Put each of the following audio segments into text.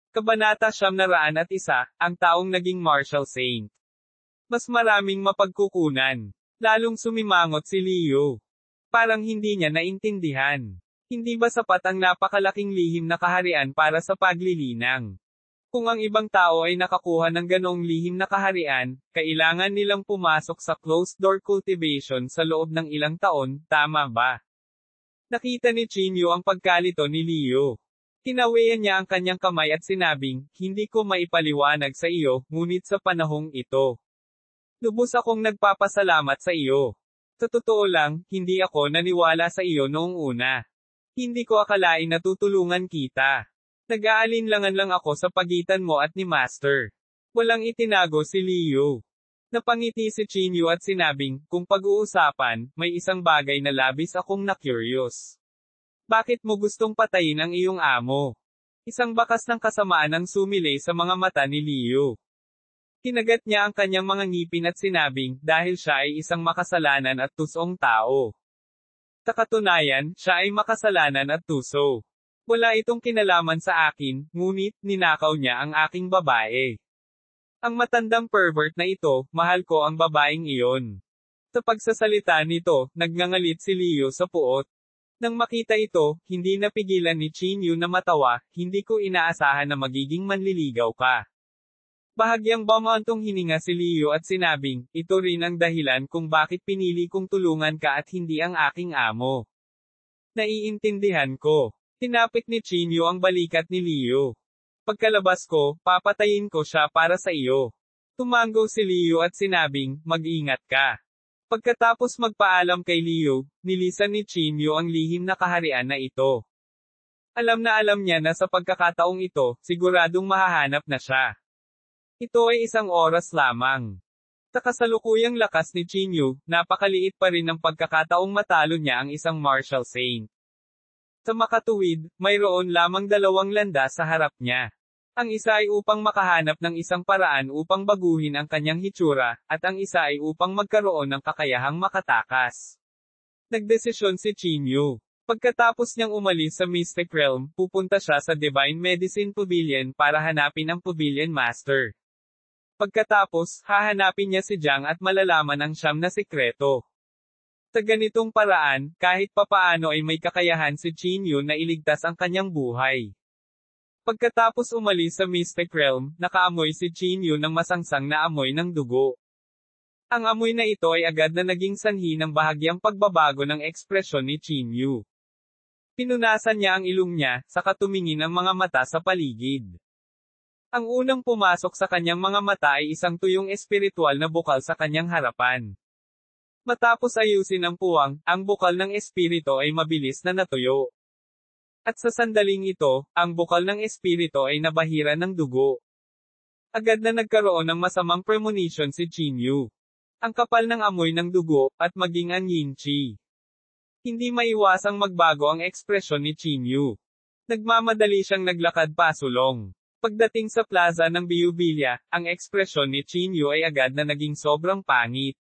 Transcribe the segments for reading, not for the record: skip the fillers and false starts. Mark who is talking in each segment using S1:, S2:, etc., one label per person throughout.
S1: Kabanata 901, ang taong naging martial saint. Mas maraming mapagkukunan. Lalong sumimangot si Leo. Parang hindi niya naintindihan. Hindi ba sapat ang napakalaking lihim na kaharian para sa paglilinang? Kung ang ibang tao ay nakakuha ng ganoong lihim na kaharian, kailangan nilang pumasok sa closed-door cultivation sa loob ng ilang taon, tama ba? Nakita ni Chinyu ang pagkalito ni Leo. Kinawian niya ang kanyang kamay at sinabing, hindi ko maipaliwanag sa iyo, ngunit sa panahong ito. Lubos akong nagpapasalamat sa iyo. Sa totoo lang, hindi ako naniwala sa iyo noong una. Hindi ko akalain na tutulungan kita. Nag-aalinlangan lang ako sa pagitan mo at ni Master. Walang itinago si Leo. Napangiti si Chinyu at sinabing, kung pag-uusapan, may isang bagay na labis akong na-curious. Bakit mo gustong patayin ang iyong amo? Isang bakas ng kasamaan ang sumilay sa mga mata ni Leo. Kinagat niya ang kanyang mga ngipin at sinabing, dahil siya ay isang makasalanan at tusong tao. Sa katunayan, siya ay makasalanan at tuso. Wala itong kinalaman sa akin, ngunit, ninakaw niya ang aking babae. Ang matandang pervert na ito, mahal ko ang babaeng iyon. Sa pagsasalita nito, nagngangalit si Leo sa puot. Nang makita ito, hindi napigilan ni Chinyu na matawa, hindi ko inaasahan na magiging manliligaw ka. Bahagyang bumantong hininga si Leo at sinabing, ito rin ang dahilan kung bakit pinili kong tulungan ka at hindi ang aking amo. Naiintindihan ko. Tinapik ni Chinyu ang balikat ni Leo. Pagkalabas ko, papatayin ko siya para sa iyo. Tumango si Leo at sinabing, mag-ingat ka. Pagkatapos magpaalam kay Leo, nilisan ni Chinyu ang lihim na kaharian na ito. Alam niya na sa pagkakataong ito, siguradong mahahanap na siya. Ito ay isang oras lamang. Sa kasalukuyang lakas ni Chinyu, napakaliit pa rin ang pagkakataong matalo niya ang isang martial saint. Sa makatuwid, mayroon lamang dalawang landas sa harap niya. Ang isa ay upang makahanap ng isang paraan upang baguhin ang kanyang hitsura, at ang isa ay upang magkaroon ng kakayahang makatakas. Nagdesisyon si Chinyu. Pagkatapos niyang umalis sa Mystic Realm, pupunta siya sa Divine Medicine Pavilion para hanapin ang Pavilion Master. Pagkatapos, hahanapin niya si Jiang at malalaman ang siyam na sikreto. Sa ganitong paraan, kahit papaano ay may kakayahan si Chinyu na iligtas ang kanyang buhay. Pagkatapos umalis sa Mystic Realm, nakaamoy si Chinyu ng masangsang na amoy ng dugo. Ang amoy na ito ay agad na naging sanhi ng bahagyang pagbabago ng ekspresyon ni Chinyu. Pinunasan niya ang ilong niya, saka tumingin ang mga mata sa paligid. Ang unang pumasok sa kanyang mga mata ay isang tuyong espiritual na bukal sa kanyang harapan. Matapos ayusin ang puwang, ang bukal ng espiritu ay mabilis na natuyo. At sa sandaling ito, ang bukal ng espiritu ay nabahira ng dugo. Agad na nagkaroon ng masamang premonition si Chinyu. Ang kapal ng amoy ng dugo, at maging ang yin chi. Hindi maiwasang magbago ang ekspresyon ni Chinyu. Nagmamadali siyang naglakad pasulong. Pagdating sa plaza ng Biubilia, ang ekspresyon ni Chinyu ay agad na naging sobrang pangit.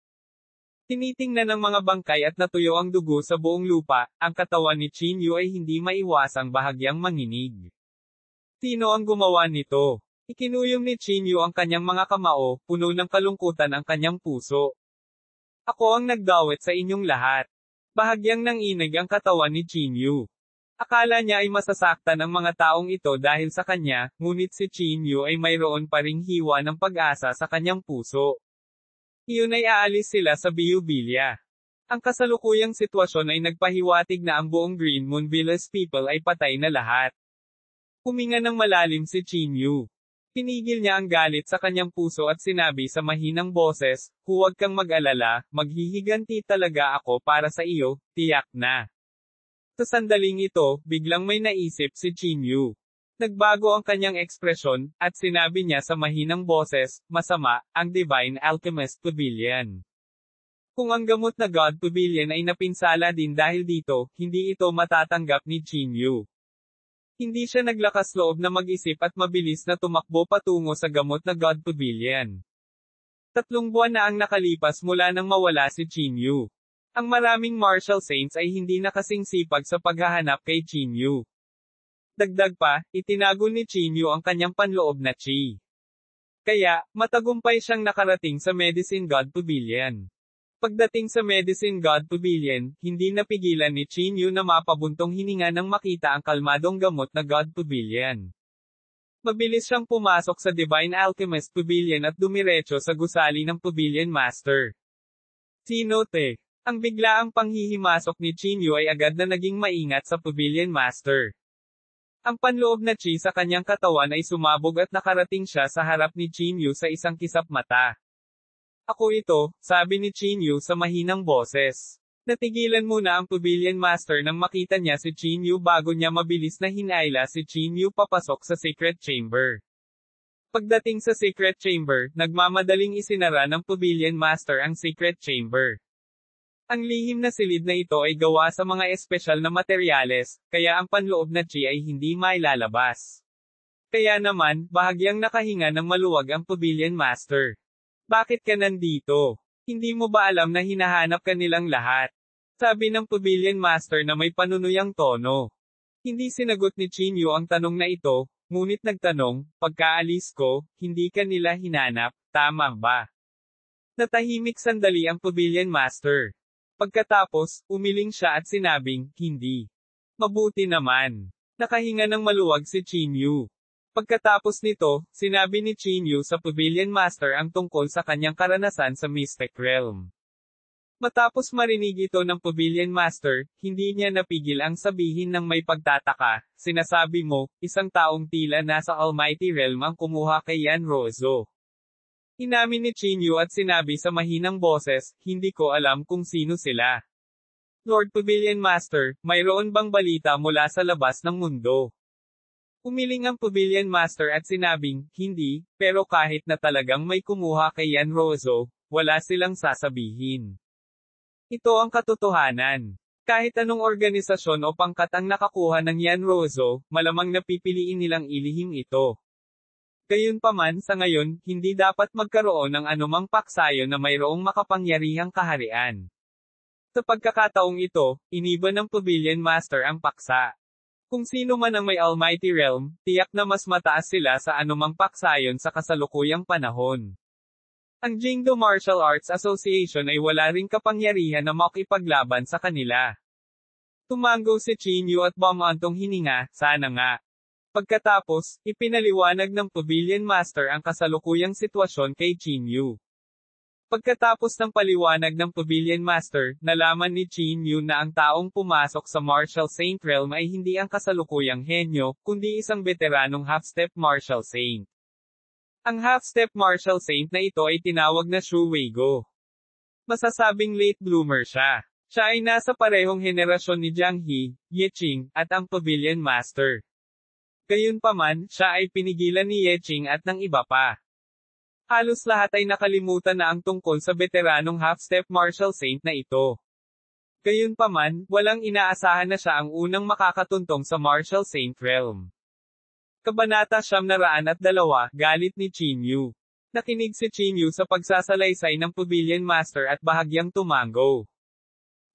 S1: Tinitingnan ng mga bangkay at natuyo ang dugo sa buong lupa, ang katawan ni Chinyu ay hindi maiwasang bahagyang manginig. Sino ang gumawa nito? Ikinuyom ni Chinyu ang kanyang mga kamao, puno ng kalungkutan ang kanyang puso. Ako ang nagdawit sa inyong lahat. Bahagyang nanginig ang katawan ni Chinyu. Akala niya ay masasaktan ang mga taong ito dahil sa kanya, ngunit si Chinyu ay mayroon pa ring hiwa ng pag-asa sa kanyang puso. Iyon ay aalis sila sa Biubilia. Ang kasalukuyang sitwasyon ay nagpahiwatig na ang buong Green Moon Village people ay patay na lahat. Huminga ng malalim si Chinyu. Pinigil niya ang galit sa kanyang puso at sinabi sa mahinang boses, huwag kang mag-alala, maghihiganti talaga ako para sa iyo, tiyak na. Sa sandaling ito, biglang may naisip si Chinyu. Nagbago ang kanyang ekspresyon, at sinabi niya sa mahinang boses, masama, ang Divine Alchemist Pavilion. Kung ang gamot na God Pavilion ay napinsala din dahil dito, hindi ito matatanggap ni Chinyu. Hindi siya naglakas loob na mag-isip at mabilis na tumakbo patungo sa gamot na God Pavilion. 3 buwan na ang nakalipas mula nang mawala si Chinyu. Ang maraming martial saints ay hindi na kasing sipag sa paghahanap kay Chinyu. Dagdag pa, itinago ni Chinyu ang kanyang panloob na chi. Kaya, matagumpay siyang nakarating sa Medicine God Pavilion. Pagdating sa Medicine God Pavilion, hindi napigilan ni Chinyu na mapabuntong hininga nang makita ang kalmadong gamot na God Pavilion. Mabilis siyang pumasok sa Divine Alchemist Pavilion at dumiretso sa gusali ng Pavilion Master. Sinote. Ang biglaang panghihimasok ni Chinyu ay agad na naging maingat sa Pavilion Master. Ang panloob na chi sa kanyang katawan ay sumabog at nakarating siya sa harap ni Chinyu sa isang kisap mata. Ako ito, sabi ni Chinyu sa mahinang boses. Natigilan muna ang Pavilion Master nang makita niya si Chinyu bago niya mabilis na hinaila si Chinyu papasok sa Secret Chamber. Pagdating sa Secret Chamber, nagmamadaling isinara ng Pavilion Master ang Secret Chamber. Ang lihim na silid na ito ay gawa sa mga espesyal na materyales, kaya ang panloob na chi ay hindi mailalabas. Kaya naman, bahagyang nakahinga ng maluwag ang Pavilion Master. Bakit ka nandito? Hindi mo ba alam na hinahanap ka nilang lahat? Sabi ng Pavilion Master na may panunuyang tono. Hindi sinagot ni Chinyu ang tanong na ito, ngunit nagtanong, pagkaalis ko, hindi ka nila hinanap, tama ba? Natahimik sandali ang Pavilion Master. Pagkatapos, umiling siya at sinabing, hindi. Mabuti naman. Nakahinga ng maluwag si Chinyu. Pagkatapos nito, sinabi ni Chinyu sa Pavilion Master ang tungkol sa kanyang karanasan sa Mystic Realm. Matapos marinig ito ng Pavilion Master, hindi niya napigil ang sabihin ng may pagtataka, sinasabi mo, isang taong tila nasa Almighty Realm ang kumuha kay Yan Rozo. Inamin ni Chinyu at sinabi sa mahinang boses, hindi ko alam kung sino sila. Lord Pavilion Master, mayroon bang balita mula sa labas ng mundo? Umiling ang Pavilion Master at sinabing, hindi, pero kahit na talagang may kumuha kay Yan Rozo, wala silang sasabihin. Ito ang katotohanan. Kahit anong organisasyon o pangkat ang nakakuha ng Yan Rozo, malamang napipiliin nilang ilihim ito. Gayunpaman sa ngayon, hindi dapat magkaroon ng anumang paksayo na mayroong makapangyarihang kaharian. Sa pagkakataong ito, iniba ng Pavilion Master ang paksa. Kung sino man ang may Almighty Realm, tiyak na mas mataas sila sa anumang paksayon sa kasalukuyang panahon. Ang Jingdo Martial Arts Association ay wala ring kapangyarihan na makipaglaban sa kanila. Tumango si Chinyu at bumantong hininga, sana nga. Pagkatapos, ipinaliwanag ng Pavilion Master ang kasalukuyang sitwasyon kay Chinyu. Pagkatapos ng paliwanag ng Pavilion Master, nalaman ni Chinyu na ang taong pumasok sa Martial Saint Realm ay hindi ang kasalukuyang henyo, kundi isang veteranong half-step Martial Saint. Ang half-step Martial Saint na ito ay tinawag na Shu Weigo. Masasabing late bloomer siya. Siya ay nasa parehong henerasyon ni Jiang He, Ye Qing, at ang Pavilion Master. Gayunpaman, siya ay pinigilan ni Ye Qing at ng iba pa. Halos lahat ay nakalimutan na ang tungkol sa veteranong half-step Martial Saint na ito. Gayunpaman, walang inaasahan na siya ang unang makakatuntong sa Martial Saint Realm. Kabanata 902, Galit ni Chinyu. Nakinig si Chinyu sa pagsasalaysay ng Pavilion Master at bahagyang tumango.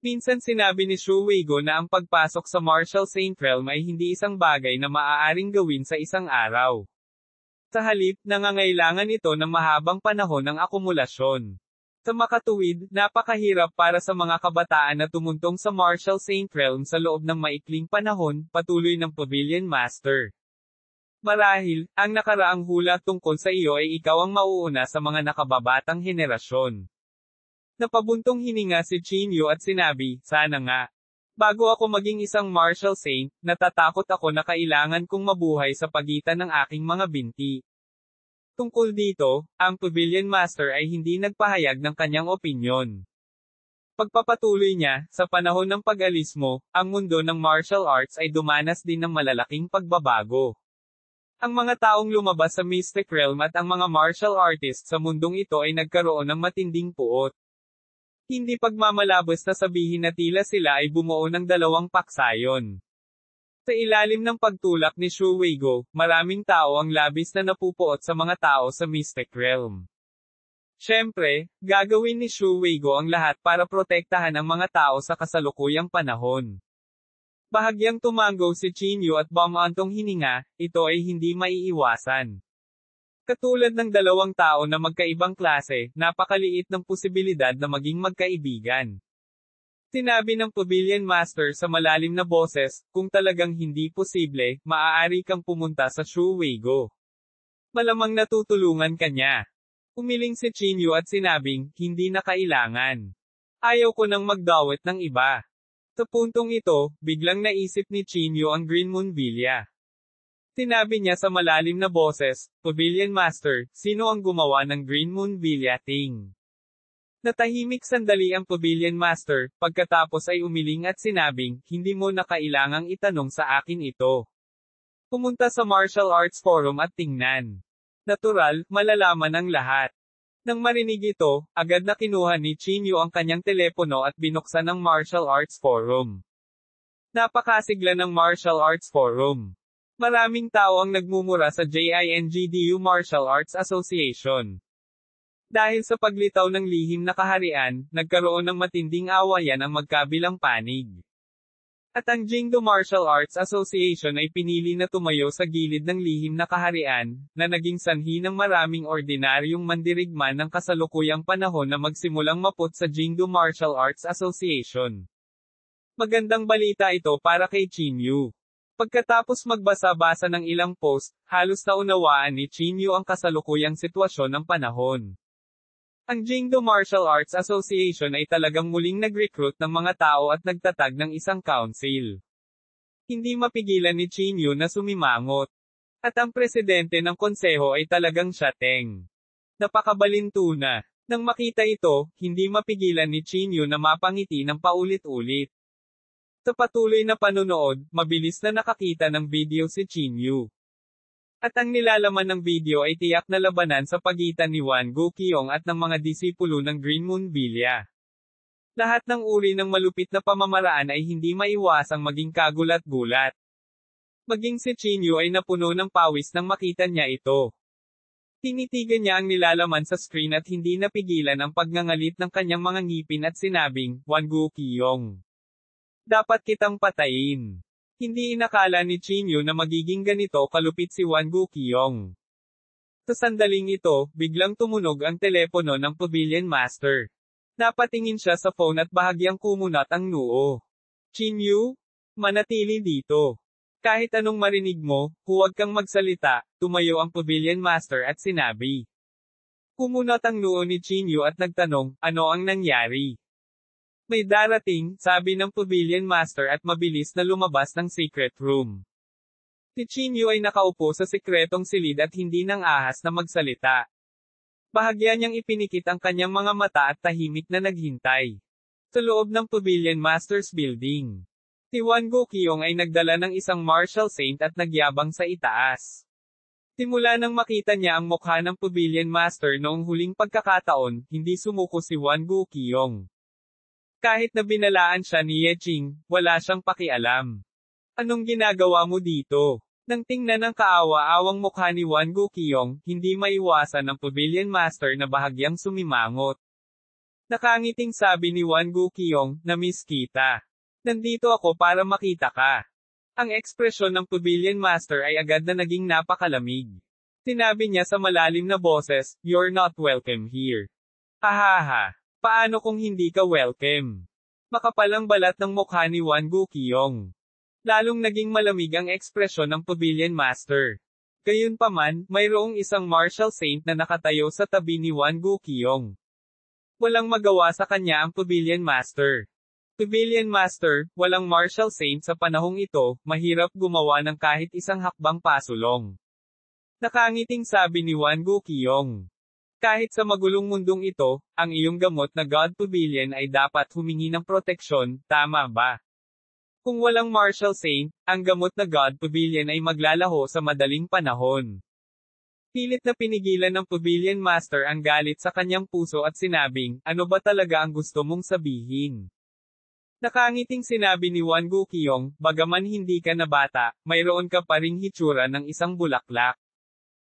S1: Minsan sinabi ni Shu Weigo na ang pagpasok sa Martial Saint Realm ay hindi isang bagay na maaaring gawin sa isang araw. Sa halip, nangangailangan ito ng mahabang panahon ng akumulasyon. Sa makatuwid, napakahirap para sa mga kabataan na tumuntong sa Martial Saint Realm sa loob ng maikling panahon, patuloy ng Pavilion Master. Marahil, ang nakaraang hula tungkol sa iyo ay ikaw ang mauuna sa mga nakababatang henerasyon. Napabuntong hininga si Chinyu at sinabi, sana nga. Bago ako maging isang Martial Saint, natatakot ako na kailangan kong mabuhay sa pagitan ng aking mga binti. Tungkol dito, ang Pavilion Master ay hindi nagpahayag ng kanyang opinyon. Pagpapatuloy niya, sa panahon ng pag-alis mo, ang mundo ng martial arts ay dumanas din ng malalaking pagbabago. Ang mga taong lumabas sa Mystic Realm at ang mga martial artists sa mundong ito ay nagkaroon ng matinding puot. Hindi pagmamalabos na sabihin na tila sila ay bumuo ng dalawang paksayon. Sa ilalim ng pagtulak ni Shu Weigo, maraming tao ang labis na napupuot sa mga tao sa Mystic Realm. Siyempre, gagawin ni Shu Weigo ang lahat para protektahan ang mga tao sa kasalukuyang panahon. Bahagyang tumango si Chinyu at bumantong hininga, ito ay hindi maiiwasan. Katulad ng dalawang tao na magkaibang klase, napakaliit ng posibilidad na maging magkaibigan. Sinabi ng Pavilion Master sa malalim na boses, kung talagang hindi posible, maaari kang pumunta sa Shuweigo. Malamang natutulungan ka niya. Umiling si Chinyu at sinabing, hindi na kailangan. Ayaw ko nang magdawit ng iba. Sa puntong ito, biglang naisip ni Chinyu ang Green Moon Villa. Sinabi niya sa malalim na boses, Pavilion Master, sino ang gumawa ng Green Moon Villa thing? Natahimik sandali ang Pavilion Master, pagkatapos ay umiling at sinabing, hindi mo na kailangang itanong sa akin ito. Pumunta sa Martial Arts Forum at tingnan. Natural, malalaman ang lahat. Nang marinig ito, agad na kinuha ni Chinyu ang kanyang telepono at binuksan ang Martial Arts Forum. Napakasigla ng Martial Arts Forum. Maraming tao ang nagmumura sa JINGDU Martial Arts Association. Dahil sa paglitaw ng lihim na kaharian, nagkaroon ng matinding awayan ang magkabilang panig. At ang Jingdo Martial Arts Association ay pinili na tumayo sa gilid ng lihim na kaharian, na naging sanhi ng maraming ordinaryong mandirigma ng kasalukuyang panahon na magsimulang maput sa Jingdo Martial Arts Association. Magandang balita ito para kay Chinyu. Pagkatapos magbasa-basa ng ilang post, halos naunawaan ni Chinyu ang kasalukuyang sitwasyon ng panahon. Ang Jingdo Martial Arts Association ay talagang muling nag-recruit ng mga tao at nagtatag ng isang council. Hindi mapigilan ni Chinyu na sumimangot. At ang presidente ng konseho ay talagang siya Teng. Napakabalintuna. Nang makita ito, hindi mapigilan ni Chinyu na mapangiti ng paulit-ulit. Sa patuloy na panonood, mabilis na nakakita ng video si Chinyu. At ang nilalaman ng video ay tiyak na labanan sa pagitan ni Wan Guqiong at ng mga disipulo ng Green Moon Villa. Lahat ng uri ng malupit na pamamaraan ay hindi maiwasang maging kagulat-gulat. Maging si Chinyu ay napuno ng pawis nang makita niya ito. Tinitigan niya ang nilalaman sa screen at hindi napigilan ang pagngangalit ng kanyang mga ngipin at sinabing, Wan Guqiong. Dapat kitang patayin. Hindi inakala ni Chinyu na magiging ganito kalupit si Wan Guqiong. Sa sandaling ito, biglang tumunog ang telepono ng Pavilion Master. Napatingin siya sa phone at bahagyang kumunat ang noo. Chinyu? Manatili dito. Kahit anong marinig mo, huwag kang magsalita, tumayo ang Pavilion Master at sinabi. Kumunat ang noo ni Chinyu at nagtanong, ano ang nangyari? May darating, sabi ng Pavilion Master at mabilis na lumabas ng secret room. Si Chinyu ay nakaupo sa sikretong silid at hindi nang ahas na magsalita. Bahagya niyang ipinikit ang kanyang mga mata at tahimik na naghintay. Sa loob ng Pavilion Master's building, si Wan Guqiong ay nagdala ng isang martial saint at nagyabang sa itaas. Simula nang makita niya ang mukha ng Pavilion Master noong huling pagkakataon, hindi sumuko si Wan Guqiong. Kahit na binalaan siya ni Ye Qing, wala siyang pakialam. Anong ginagawa mo dito? Nang tingnan ng kaawa-awang mukha ni Wan Guqiong, hindi maiwasan ng Pavilion Master na bahagyang sumimangot. Nakangiting sabi ni Wan Guqiong, na-miss kita. Nandito ako para makita ka. Ang ekspresyon ng Pavilion Master ay agad na naging napakalamig. Sinabi niya sa malalim na boses, you're not welcome here. Hahaha. Paano kung hindi ka welcome? Makapalang balat ng mukha ni Wan Guqiong. Lalong naging malamig ang ekspresyon ng Pavilion Master. Gayunpaman, mayroong isang martial saint na nakatayo sa tabi ni Wan Guqiong. Walang magawa sa kanya ang Pavilion Master. Pavilion Master, walang martial saint sa panahong ito, mahirap gumawa ng kahit isang hakbang pasulong. Nakangiting sabi ni Wan Guqiong. Kahit sa magulong mundong ito, ang iyong gamot na God Pavilion ay dapat humingi ng proteksyon, tama ba? Kung walang martial saint, ang gamot na God Pavilion ay maglalaho sa madaling panahon. Pilit na pinigilan ng Pavilion Master ang galit sa kanyang puso at sinabing, ano ba talaga ang gusto mong sabihin? Nakangiting sinabi ni Wan Guqiong, bagaman hindi ka na bata, mayroon ka pa ring hitsura ng isang bulaklak.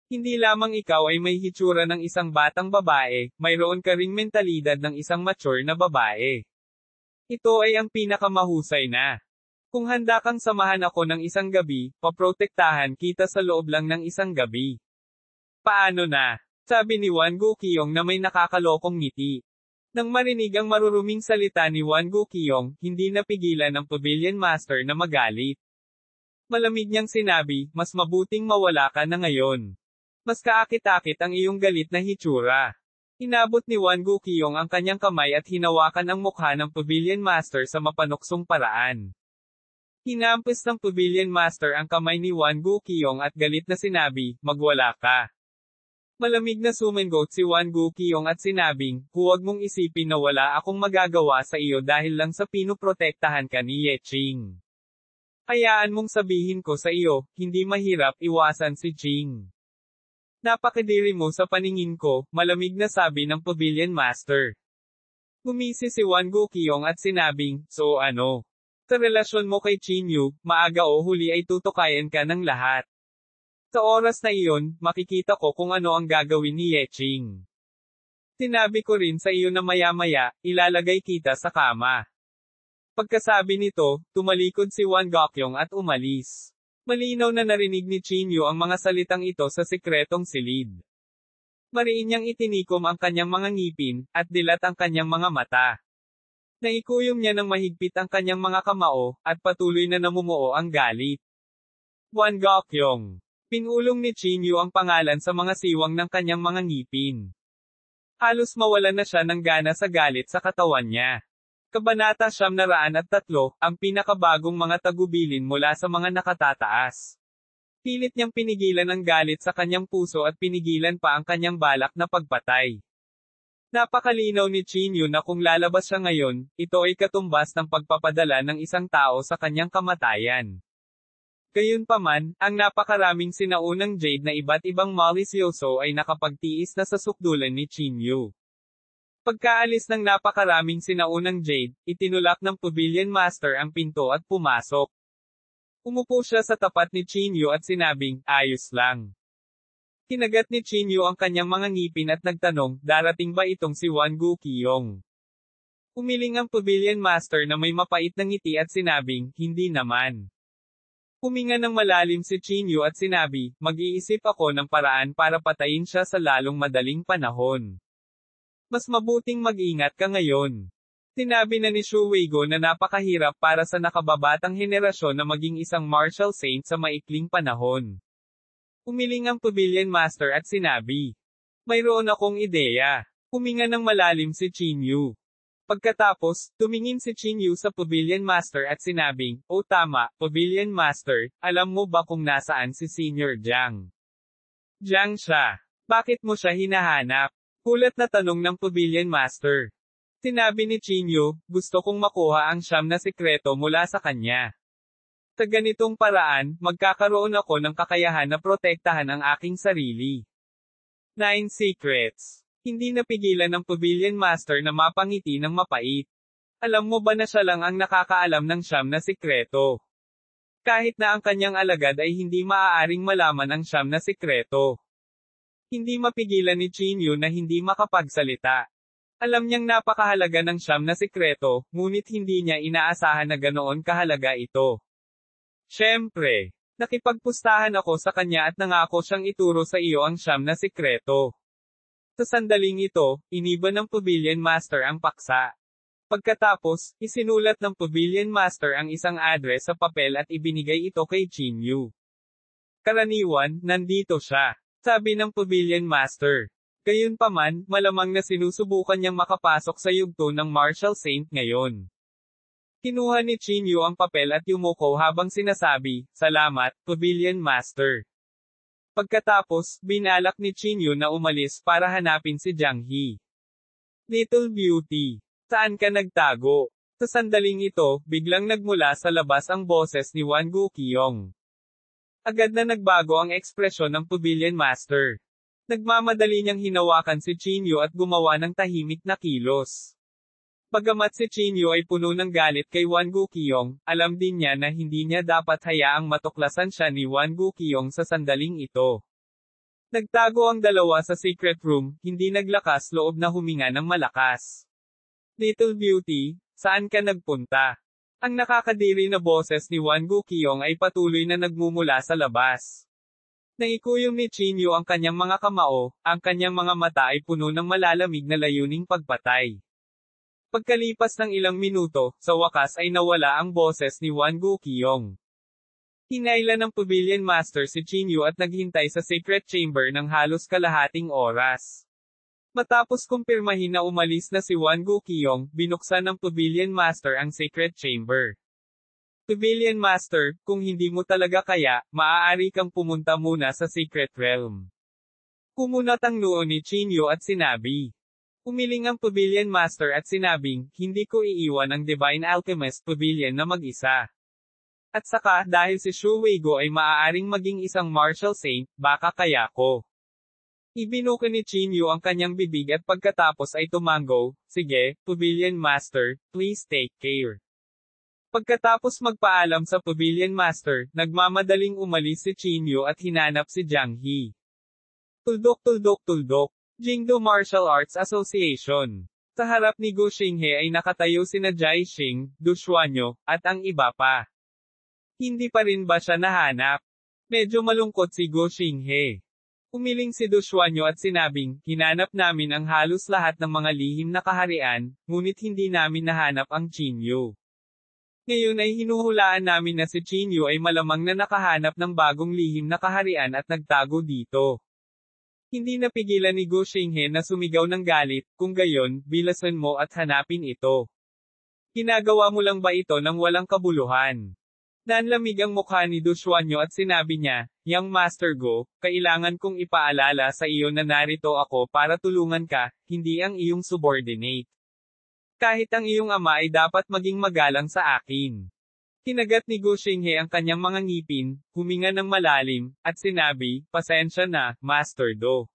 S1: Hindi lamang ikaw ay may hitsura ng isang batang babae, mayroon ka ring mentalidad ng isang mature na babae. Ito ay ang pinakamahusay na Kung handa kang samahan ako ng isang gabi, paprotektahan kita sa loob lang ng isang gabi. Paano na? Sabi ni Wan Guqiong na may nakakalokong ngiti. Nang marinig ang maruruming salita ni Wan Guqiong, hindi napigilan ng Pavilion Master na magalit. Malamig niyang sinabi, mas mabuting mawala ka na ngayon. Mas kaakit-akit ang iyong galit na hitsura. Inabot ni Wan Guqiong ang kanyang kamay at hinawakan ang mukha ng Pavilion Master sa mapanuksong paraan. Hinampis ng Pavilion Master ang kamay ni Wan Guqiong at galit na sinabi, magwala ka. Malamig na sumingot si Wan Guqiong at sinabing, huwag mong isipin na wala akong magagawa sa iyo dahil lang sa pinoprotektahan ka ni Ye Qing. Hayaan mong sabihin ko sa iyo, hindi mahirap iwasan si Qing. Napakadiri mo sa paningin ko, malamig na sabi ng Pavilion Master. Gumisi si Wan Guqiong at sinabing, so ano? Sa relasyon mo kay Qin Yu, maaga o huli ay tutukayan ka ng lahat. Sa oras na iyon, makikita ko kung ano ang gagawin ni Ye Qing. Sinabi ko rin sa iyo na maya-maya, ilalagay kita sa kama. Pagkasabi nito, tumalikod si Wan Guqiong at umalis. Malinaw na narinig ni Qin Yu ang mga salitang ito sa sikretong silid. Mariin niyang itinikom ang kanyang mga ngipin, at dilat ang kanyang mga mata. Naikuyom niya ng mahigpit ang kanyang mga kamao, at patuloy na namumuo ang galit. Wan Guqiong. Pinulong ni Qin Yu ang pangalan sa mga siwang ng kanyang mga ngipin. Halos mawalan na siya ng gana sa galit sa katawan niya. Kabanata 903, ang pinakabagong mga tagubilin mula sa mga nakatataas. Pilit niyang pinigilan ang galit sa kanyang puso at pinigilan pa ang kanyang balak na pagpatay. Napakalinaw ni Qin Yu na kung lalabas siya ngayon, ito ay katumbas ng pagpapadala ng isang tao sa kanyang kamatayan. Gayunpaman, ang napakaraming sinaunang jade na iba't ibang malisyoso ay nakapagtiis na sa sukdulan ni Qin Yu. Pagkaalis ng napakaraming sinaunang jade, itinulak ng Pavilion Master ang pinto at pumasok. Umupo siya sa tapat ni Qin Yu at sinabing, ayos lang. Kinagat ni Qin Yu ang kanyang mga ngipin at nagtanong, darating ba itong si Wan Guqiong? Umiling ang Pavilion Master na may mapait na ngiti at sinabing, hindi naman. Huminga ng malalim si Qin Yu at sinabi, mag-iisip ako ng paraan para patayin siya sa lalong madaling panahon. Mas mabuting mag-ingat ka ngayon. Sinabi na ni Xu Weigo na napakahirap para sa nakababatang henerasyon na maging isang martial saint sa maikling panahon. Umiling ang Pavilion Master at sinabi, mayroon akong ideya. Huminga ng malalim si Qin Yu. Pagkatapos, tumingin si Qin Yu sa Pavilion Master at sinabing, o tama, Pavilion Master, alam mo ba kung nasaan si Senior Jiang? Jiang siya. Bakit mo siya hinahanap? Kulat na tanong ng Pavilion Master. Sinabi ni Qin Yu, gusto kong makuha ang siyam na sikreto mula sa kanya. Sa ganitong paraan, magkakaroon ako ng kakayahan na protektahan ang aking sarili. 9 Secrets. Hindi napigilan ng Pavilion Master na mapangiti ng mapait. Alam mo ba na siya lang ang nakakaalam ng siyam na sikreto? Kahit na ang kanyang alagad ay hindi maaaring malaman ang siyam na sikreto. Hindi mapigilan ni Qin Yu na hindi makapagsalita. Alam niyang napakahalaga ng siyam na sikreto, ngunit hindi niya inaasahan na ganoon kahalaga ito. Siyempre, nakipagpustahan ako sa kanya at nangako siyang ituro sa iyo ang siyam na sikreto. Sa sandaling ito, iniba ng Pavilion Master ang paksa. Pagkatapos, isinulat ng Pavilion Master ang isang address sa papel at ibinigay ito kay Qin Yu. Karaniwan, nandito siya. Sabi ng Pavilion Master. Gayunpaman, malamang na sinusubukan niyang makapasok sa yugto ng Martial Saint ngayon. Kinuha ni Qin Yu ang papel at yumuko habang sinasabi, salamat, Pavilion Master. Pagkatapos, binalak ni Qin Yu na umalis para hanapin si Jiang He. Little Beauty. Saan ka nagtago? Sa sandaling ito, biglang nagmula sa labas ang boses ni Wan Guqiong. Agad na nagbago ang ekspresyon ng Pavilion Master. Nagmamadali niyang hinawakan si Qin Yu at gumawa ng tahimik na kilos. Bagamat si Qin Yu ay puno ng galit kay Wan Guqiong, alam din niya na hindi niya dapat hayaang matuklasan siya ni Wan Guqiong sa sandaling ito. Nagtago ang dalawa sa secret room, hindi naglakas loob na huminga ng malakas. Little Beauty, saan ka nagpunta? Ang nakakadiri na boses ni Wan Guqiong ay patuloy na nagmumula sa labas. Naikuyom ni Chinyu ang kanyang mga kamao, ang kanyang mga mata ay puno ng malalamig na layuning pagpatay. Pagkalipas ng ilang minuto, sa wakas ay nawala ang boses ni Wan Guqiong. Hinailan ng Pavilion Master si Chinyu at naghintay sa secret chamber ng halos kalahating oras. Matapos kumpirmahin na umalis na si Wan Guqiong, binuksan ng Pavilion Master ang secret chamber. Pavilion Master, kung hindi mo talaga kaya, maaari kang pumunta muna sa Secret Realm. Kumunat ang noo ni Chinyu at sinabi. Umiling ang Pavilion Master at sinabing, hindi ko iiwan ang Divine Alchemist Pavilion na mag-isa. At saka, dahil si Shu Weigo ay maaaring maging isang martial saint, baka kaya ko. Ibinuka ni Chinyu ang kanyang bibig at pagkatapos ay tumango, sige, Pavilion Master, please take care. Pagkatapos magpaalam sa Pavilion Master, nagmamadaling umalis si Chinyu at hinanap si Jiang He. Tuldok. Jingdo Martial Arts Association. Sa harap ni Gu Xinghe ay nakatayo sina Jai Xing, Du Xuanyo, at ang iba pa. Hindi pa rin ba siya nahanap? Medyo malungkot si Gu Xinghe. Umiling si Du Xuanyo at sinabing, hinanap namin ang halos lahat ng mga lihim na kaharian, ngunit hindi namin nahanap ang Chinyu. Ngayon ay hinuhulaan namin na si Chinyu ay malamang na nakahanap ng bagong lihim na kaharian at nagtago dito. Hindi napigilan ni Gu Xinghe na sumigaw ng galit, kung gayon, bilasan mo at hanapin ito. Ginagawa mo lang ba ito nang walang kabuluhan? Nanlamig ang mukha ni Du Xuanyo at sinabi niya, Young Master Go, kailangan kong ipaalala sa iyo na narito ako para tulungan ka, hindi ang iyong subordinate. Kahit ang iyong ama ay dapat maging magalang sa akin. Kinagat ni Gu Xinghe ang kanyang mga ngipin, huminga ng malalim, at sinabi, pasensya na, Master Do.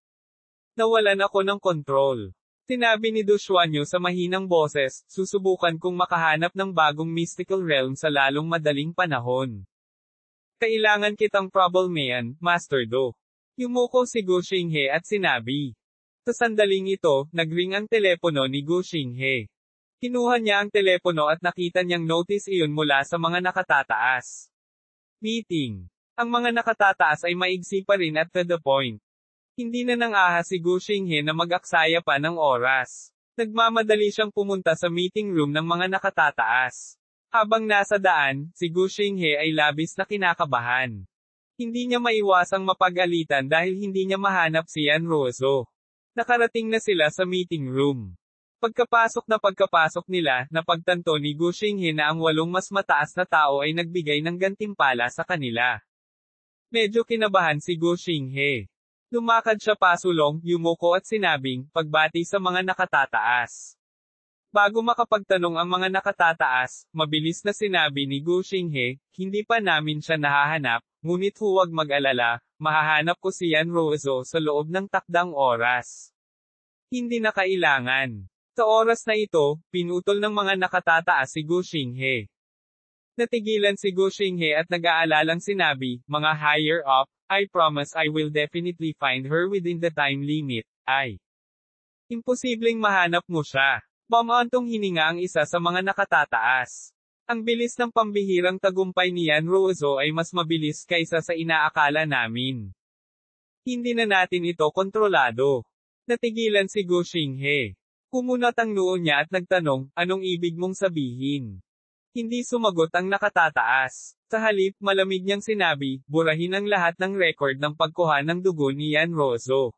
S1: Nawalan ako ng kontrol. Sinabi ni Du Xuanyo sa mahinang boses, susubukan kong makahanap ng bagong mystical realm sa lalong madaling panahon. Kailangan kitang troublemayan, Master Do. Yumuko si Gu Xinghe at sinabi. Sa sandaling ito, nagring ang telepono ni Gu Xinghe. Kinuha niya ang telepono at nakita niyang notice iyon mula sa mga nakatataas. Meeting. Ang mga nakatataas ay maigsi pa rin at to the point. Hindi na nang-ahas si Gu Xinghe na mag-aksaya pa ng oras. Nagmamadali siyang pumunta sa meeting room ng mga nakatataas. Habang nasa daan, si Gu Xinghe ay labis na kinakabahan. Hindi niya maiwasang mapag-alitan dahil hindi niya mahanap si Yan Ruozo. Nakarating na sila sa meeting room. Pagkapasok nila, napagtanto ni Gu Xinghe na ang 8 mas mataas na tao ay nagbigay ng gantimpala sa kanila. Medyo kinabahan si Gu Xinghe. Lumakad siya pasulong, yumuko at sinabing, pagbati sa mga nakatataas. Bago makapagtanong ang mga nakatataas, mabilis na sinabi ni Gu Xinghe, hindi pa namin siya nahahanap, ngunit huwag mag-alala, mahahanap ko si Yan Ruozo sa loob ng takdang oras. Hindi na kailangan. Sa oras na ito, pinutol ng mga nakatataas si Gu Xinghe. Natigilan si Gu Xinghe at nag-aalalang sinabi, mga higher up, I promise I will definitely find her within the time limit, Imposibleng mahanap mo siya. Bamantong hininga ang isa sa mga nakatataas. Ang bilis ng pambihirang tagumpay ni Yan Ruozo ay mas mabilis kaysa sa inaakala namin. Hindi na natin ito kontrolado. Natigilan si Gu Xinghe. Kumunat ang noo niya at nagtanong, anong ibig mong sabihin? Hindi sumagot ang nakatataas. Sa halip, malamig niyang sinabi, burahin ang lahat ng record ng pagkuha ng dugo ni Yan Ruozo.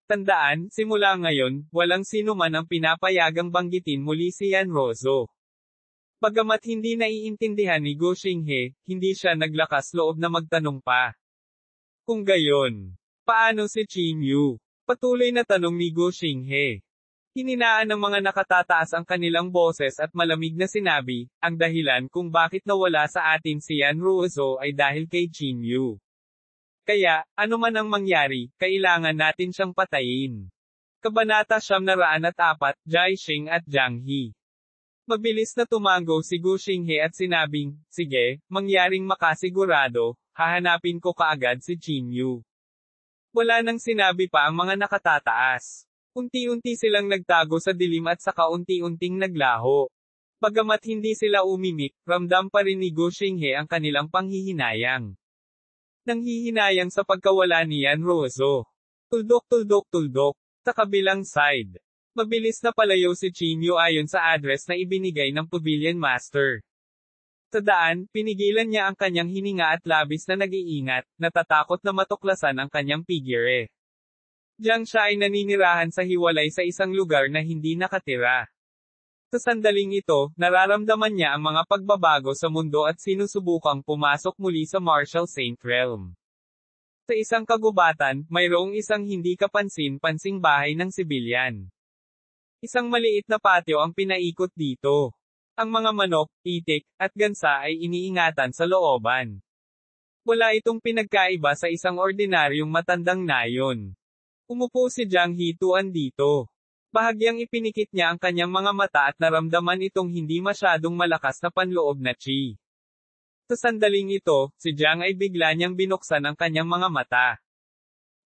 S1: Tandaan, simula ngayon, walang sino man ang pinapayagang banggitin muli si Yan Ruozo. Bagamat hindi naiintindihan ni Gu Xinghe, hindi siya naglakas loob na magtanong pa. Kung gayon, paano si Chinyu? Patuloy na tanong ni Gu Xinghe. Hininaan ng mga nakatataas ang kanilang boses at malamig na sinabi, ang dahilan kung bakit nawala sa atin si Yan Ruozo ay dahil kay Chinyu. Kaya, ano man ang mangyari, kailangan natin siyang patayin. Kabanata 904, Jai Xing at Jiang He. Mabilis na tumango si Gu Xinghe at sinabing, sige, mangyaring makasigurado, hahanapin ko kaagad si Chinyu. Wala nang sinabi pa ang mga nakatataas. Unti-unti silang nagtago sa dilim at saka unti-unting naglaho. Bagamat hindi sila umimik, ramdam pa rin ni Gu Xinghe ang kanilang panghihinayang. Nanghihinayang sa pagkawala ni Yan Ruozo. Tuldok. Sa kabilang side. Mabilis na palayo si Chinyu ayon sa address na ibinigay ng Pavilion Master. Sa daan, pinigilan niya ang kanyang hininga at labis na nag-iingat, natatakot na matuklasan ang kanyang figure. Diyang siya ay naninirahan sa hiwalay sa isang lugar na hindi nakatira. Sa sandaling ito, nararamdaman niya ang mga pagbabago sa mundo at sinusubukang pumasok muli sa Martial Saint Realm. Sa isang kagubatan, mayroong isang hindi kapansin-pansing bahay ng sibilyan. Isang maliit na patio ang pinaikot dito. Ang mga manok, itik, at gansa ay iniingatan sa looban. Wala itong pinagkaiba sa isang ordinaryong matandang nayon. Umupo si Jiang Hituan dito. Bahagyang ipinikit niya ang kanyang mga mata at naramdaman itong hindi masyadong malakas na panloob na chi. Sa sandaling ito, si Jiang ay bigla niyang binuksan ang kanyang mga mata.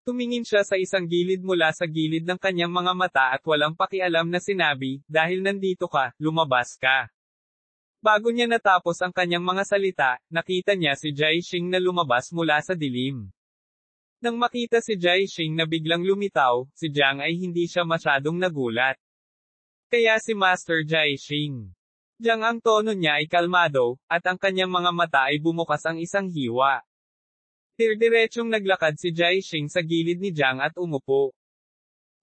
S1: Tumingin siya sa isang gilid mula sa gilid ng kanyang mga mata at walang pakialam na sinabi, dahil nandito ka, lumabas ka. Bago niya natapos ang kanyang mga salita, nakita niya si Jai Xing na lumabas mula sa dilim. Nang makita si Jai Xing na biglang lumitaw, si Jiang ay hindi siya masyadong nagulat. Kaya si Master Jai Xing. Jiang ang tono niya ay kalmado, at ang kanyang mga mata ay bumukas ang isang hiwa. Dirdiretsong naglakad si Jai Xing sa gilid ni Jiang at umupo.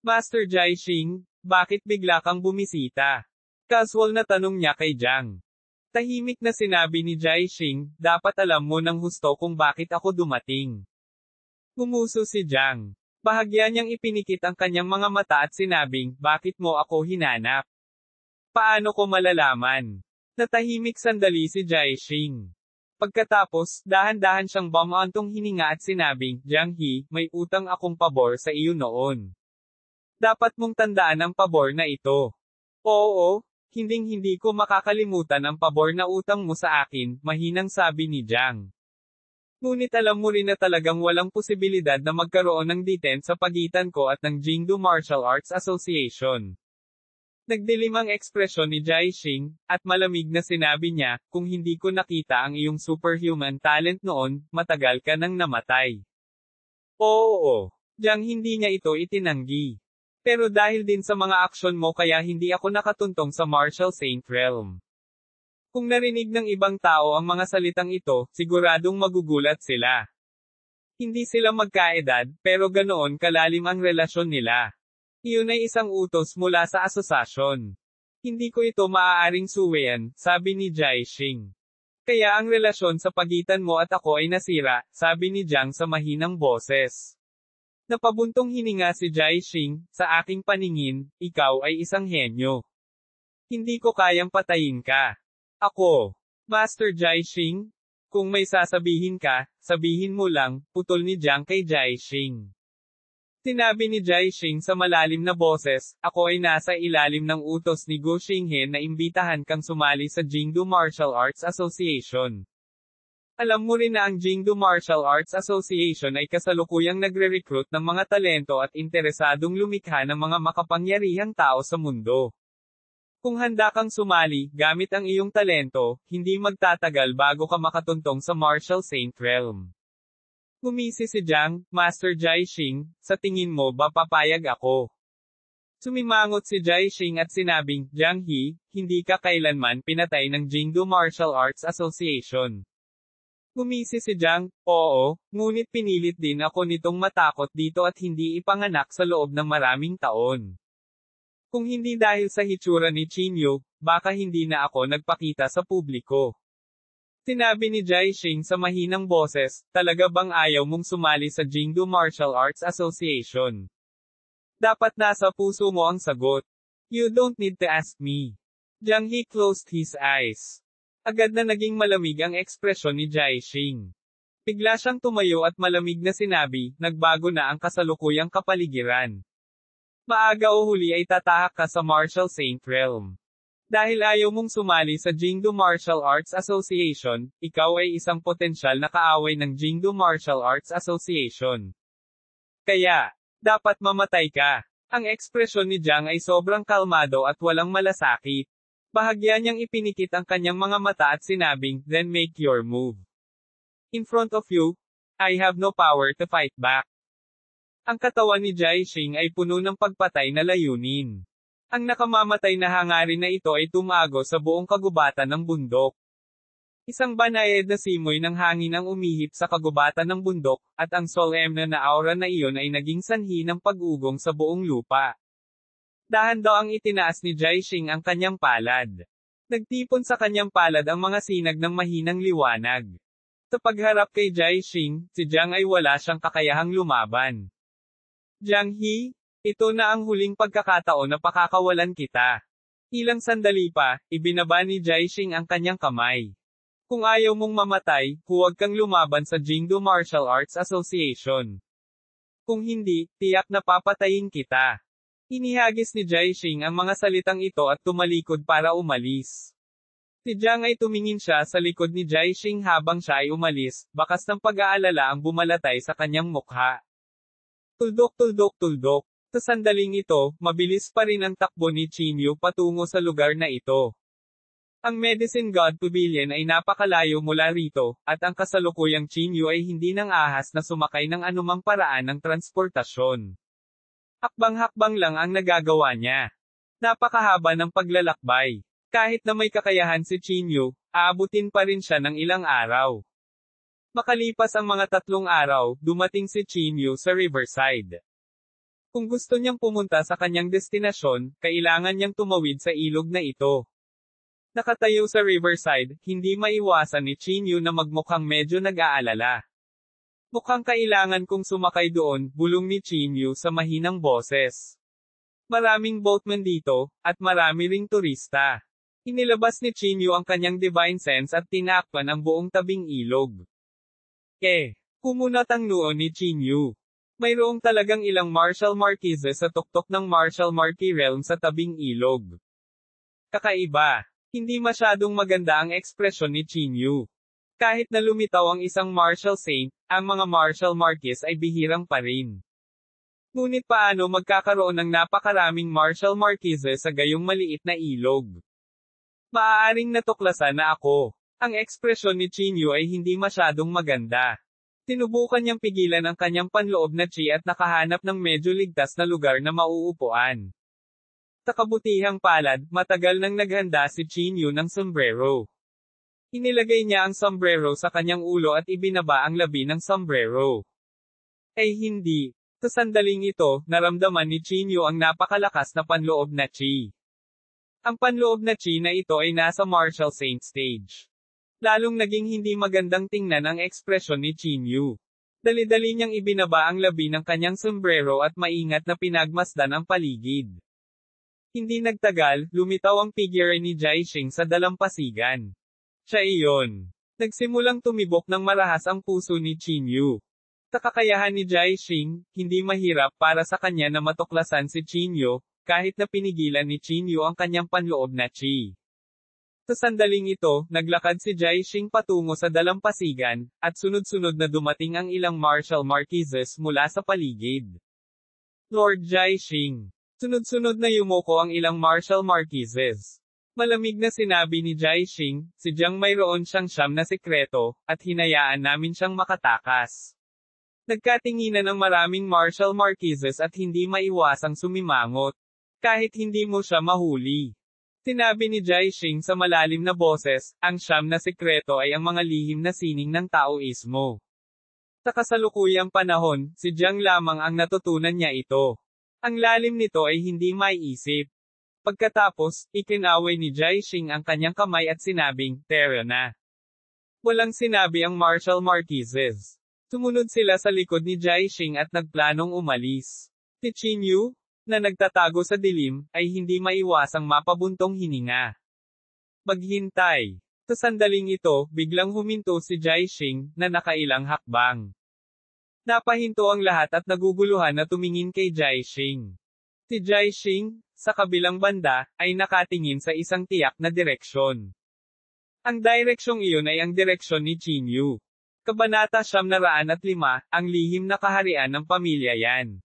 S1: Master Jai Xing, bakit bigla kang bumisita? Casual na tanong niya kay Jiang. Tahimik na sinabi ni Jai Xing, dapat alam mo ng husto kung bakit ako dumating. Gumuso si Jiang. Bahagya niyang ipinikit ang kanyang mga mata at sinabing, bakit mo ako hinanap? Paano ko malalaman? Natahimik sandali si Jai Xing. Pagkatapos, dahan-dahan siyang bumantong hininga at sinabing, Jiang He, may utang akong pabor sa iyo noon. Dapat mong tandaan ang pabor na ito. Oo, hinding-hindi ko makakalimutan ang pabor na utang mo sa akin, mahinang sabi ni Jiang. Ngunit alam mo rin na talagang walang posibilidad na magkaroon ng detent sa pagitan ko at ng Jingdu Martial Arts Association. Nagdilim ang ekspresyon ni Jai Xing, at malamig na sinabi niya, kung hindi ko nakita ang iyong superhuman talent noon, matagal ka nang namatay. Oo. Jiang hindi niya ito itinanggi. Pero dahil din sa mga aksyon mo kaya hindi ako nakatuntong sa Martial Saint Realm. Kung narinig ng ibang tao ang mga salitang ito, siguradong magugulat sila. Hindi sila magkaedad, pero ganoon kalalim ang relasyon nila. Iyon ay isang utos mula sa asosasyon. Hindi ko ito maaaring suwayan, sabi ni Jai Xing. Kaya ang relasyon sa pagitan mo at ako ay nasira, sabi ni Jiang sa mahinang boses. Napabuntong hininga si Jai Xing, sa aking paningin, ikaw ay isang henyo. Hindi ko kayang patayin ka. Ako, Master Jai Xing? Kung may sasabihin ka, sabihin mo lang, putol ni Jiang kay Jai Xing. Sinabi ni Jai Xing sa malalim na boses, ako ay nasa ilalim ng utos ni Gu Xinghe na imbitahan kang sumali sa Jingdu Martial Arts Association. Alam mo rin na ang Jingdu Martial Arts Association ay kasalukuyang nagre-recruit ng mga talento at interesadong lumikha ng mga makapangyarihang tao sa mundo. Kung handa kang sumali, gamit ang iyong talento, hindi magtatagal bago ka makatuntong sa Martial Saint Realm. Gumisi si Jiang, Master Jai Xing, sa tingin mo ba papayag ako? Sumimangot si Jai Xing at sinabing, Jiang He, hindi ka kailanman pinatay ng Jingdu Martial Arts Association. Gumisi si Jiang, oo, ngunit pinilit din ako nitong matakot dito at hindi ipanganak sa loob ng maraming taon. Kung hindi dahil sa hitsura ni Chinyu, baka hindi na ako nagpakita sa publiko. Sinabi ni Jai Xing sa mahinang boses, talaga bang ayaw mong sumali sa Jingdu Martial Arts Association? Dapat nasa puso mo ang sagot. You don't need to ask me. Jiang He closed his eyes. Agad na naging malamig ang ekspresyon ni Jai Xing. Bigla siyang tumayo at malamig na sinabi, nagbago na ang kasalukuyang kapaligiran. Maaga o huli ay tatahak ka sa Martial Saint Realm. Dahil ayaw mong sumali sa Jingdu Martial Arts Association, ikaw ay isang potensyal na kaaway ng Jingdu Martial Arts Association. Kaya, dapat mamatay ka. Ang ekspresyon ni Jiang ay sobrang kalmado at walang malasakit. Bahagya niyang ipinikit ang kanyang mga mata at sinabing, then make your move. In front of you, I have no power to fight back. Ang katawan ni Jai Xing ay puno ng pagpatay na layunin. Ang nakamamatay na hangarin na ito ay tumago sa buong kagubatan ng bundok. Isang banayad na simoy ng hangin ang umihip sa kagubatan ng bundok, at ang solemne na aura na iyon ay naging sanhi ng pag-ugong sa buong lupa. Dahan-daw ang itinaas ni Jai Xing ang kanyang palad. Nagtipon sa kanyang palad ang mga sinag ng mahinang liwanag. Sa pagharap kay Jai Xing, si Jiang ay wala siyang kakayahang lumaban. Jiang He, ito na ang huling pagkakataon na pakakawalan kita. Ilang sandali pa, ibinaba ni Jai Xing ang kanyang kamay. Kung ayaw mong mamatay, huwag kang lumaban sa Jingdo Martial Arts Association. Kung hindi, tiyak na papatayin kita. Inihagis ni Jai Xing ang mga salitang ito at tumalikod para umalis. Si Jiang ay tumingin siya sa likod ni Jai Xing habang siya ay umalis, bakas ng pag-aalala ang bumalatay sa kanyang mukha. Tuldok tuldok tuldok. Sa sandaling ito, mabilis pa rin ang takbo ni Qin Yu patungo sa lugar na ito. Ang Medicine God Pavilion ay napakalayo mula rito, at ang kasalukuyang Qin Yu ay hindi nang ahas na sumakay ng anumang paraan ng transportasyon. Hakbang-hakbang lang ang nagagawa niya. Napakahaba ng paglalakbay. Kahit na may kakayahan si Qin Yu, aabutin pa rin siya ng ilang araw. Makalipas ang mga 3 araw, dumating si Qin Yu sa Riverside. Kung gusto niyang pumunta sa kanyang destinasyon, kailangan niyang tumawid sa ilog na ito. Nakatayo sa Riverside, hindi maiwasan ni Qin Yu na magmukhang medyo nag-aalala. Mukhang kailangan kong sumakay doon, bulong ni Qin Yu sa mahinang boses. Maraming boatman dito, at marami ring turista. Inilabas ni Qin Yu ang kanyang divine sense at tinakpan ang buong tabing ilog. Kumunat ang noo ni Qin Yu. Mayroong talagang ilang martial marquises sa tuktok ng martial marquis realm sa tabing ilog. Kakaiba. Hindi masyadong maganda ang ekspresyon ni Qin Yu. Kahit na lumitaw ang isang martial saint, ang mga martial marquis ay bihirang pa rin. Ngunit paano magkakaroon ng napakaraming martial marquises sa gayong maliit na ilog? Maaaring natuklasan na ako. Ang ekspresyon ni Qin Yu ay hindi masyadong maganda. Sinubukan niyang pigilan ang kanyang panloob na chi at nakahanap ng medyo ligtas na lugar na mauupuan. Sa kabutihang palad, matagal nang naghanda si Qin Yu ng sombrero. Inilagay niya ang sombrero sa kanyang ulo at ibinaba ang labi ng sombrero. Ay hindi. Sa sandaling ito, naramdaman ni Qin Yu ang napakalakas na panloob na chi. Ang panloob na chi na ito ay nasa martial saint stage. Lalong naging hindi magandang tingnan ang ekspresyon ni Qin Yu. Dali-dali niyang ibinaba ang labi ng kanyang sombrero at maingat na pinagmasdan ang paligid. Hindi nagtagal, lumitaw ang figure ni Jai Xing sa dalampasigan. Siya iyon. Nagsimulang tumibok ng marahas ang puso ni Qin Yu. Sa kakayahan ni Jai Xing, hindi mahirap para sa kanya na matuklasan si Qin Yu, kahit na pinigilan ni Qin Yu ang kanyang panloob na chi. Sa sandaling ito, naglakad si Jai Xing patungo sa dalampasigan, at sunod-sunod na dumating ang ilang martial marquises mula sa paligid. Lord Jai Xing. Sunod-sunod na yumuko ang ilang martial marquises. Malamig na sinabi ni Jai Xing, si Jiang mayroon siyang siyam na sekreto, at hinayaan namin siyang makatakas. Nagkatinginan ang maraming martial marquises at hindi maiwasang sumimangot. Kahit hindi mo siya mahuli. Sinabi ni Jai Xing sa malalim na boses, ang siyam na sekreto ay ang mga lihim na sining ng Taoismo. Sa kasalukuyang panahon, si Jiang lamang ang natutunan niya ito. Ang lalim nito ay hindi maiisip. Pagkatapos, ikinaway ni Jai Xing ang kanyang kamay at sinabing, "Tara na." Walang sinabi ang martial marquises. Sumunod sila sa likod ni Jai Xing at nagplanong umalis. Si Qin Yu, na nagtatago sa dilim, ay hindi maiwasang mapabuntong hininga. Maghintay. Sa sandaling ito, biglang huminto si Jai Xing, na nakailang hakbang. Napahinto ang lahat at naguguluhan na tumingin kay Jai Xing. Si Jai Xing, sa kabilang banda, ay nakatingin sa isang tiyak na direksyon. Ang direksyong iyon ay ang direksyon ni Qin Yu. Kabanata 905, ang lihim na kaharian ng pamilya Yan.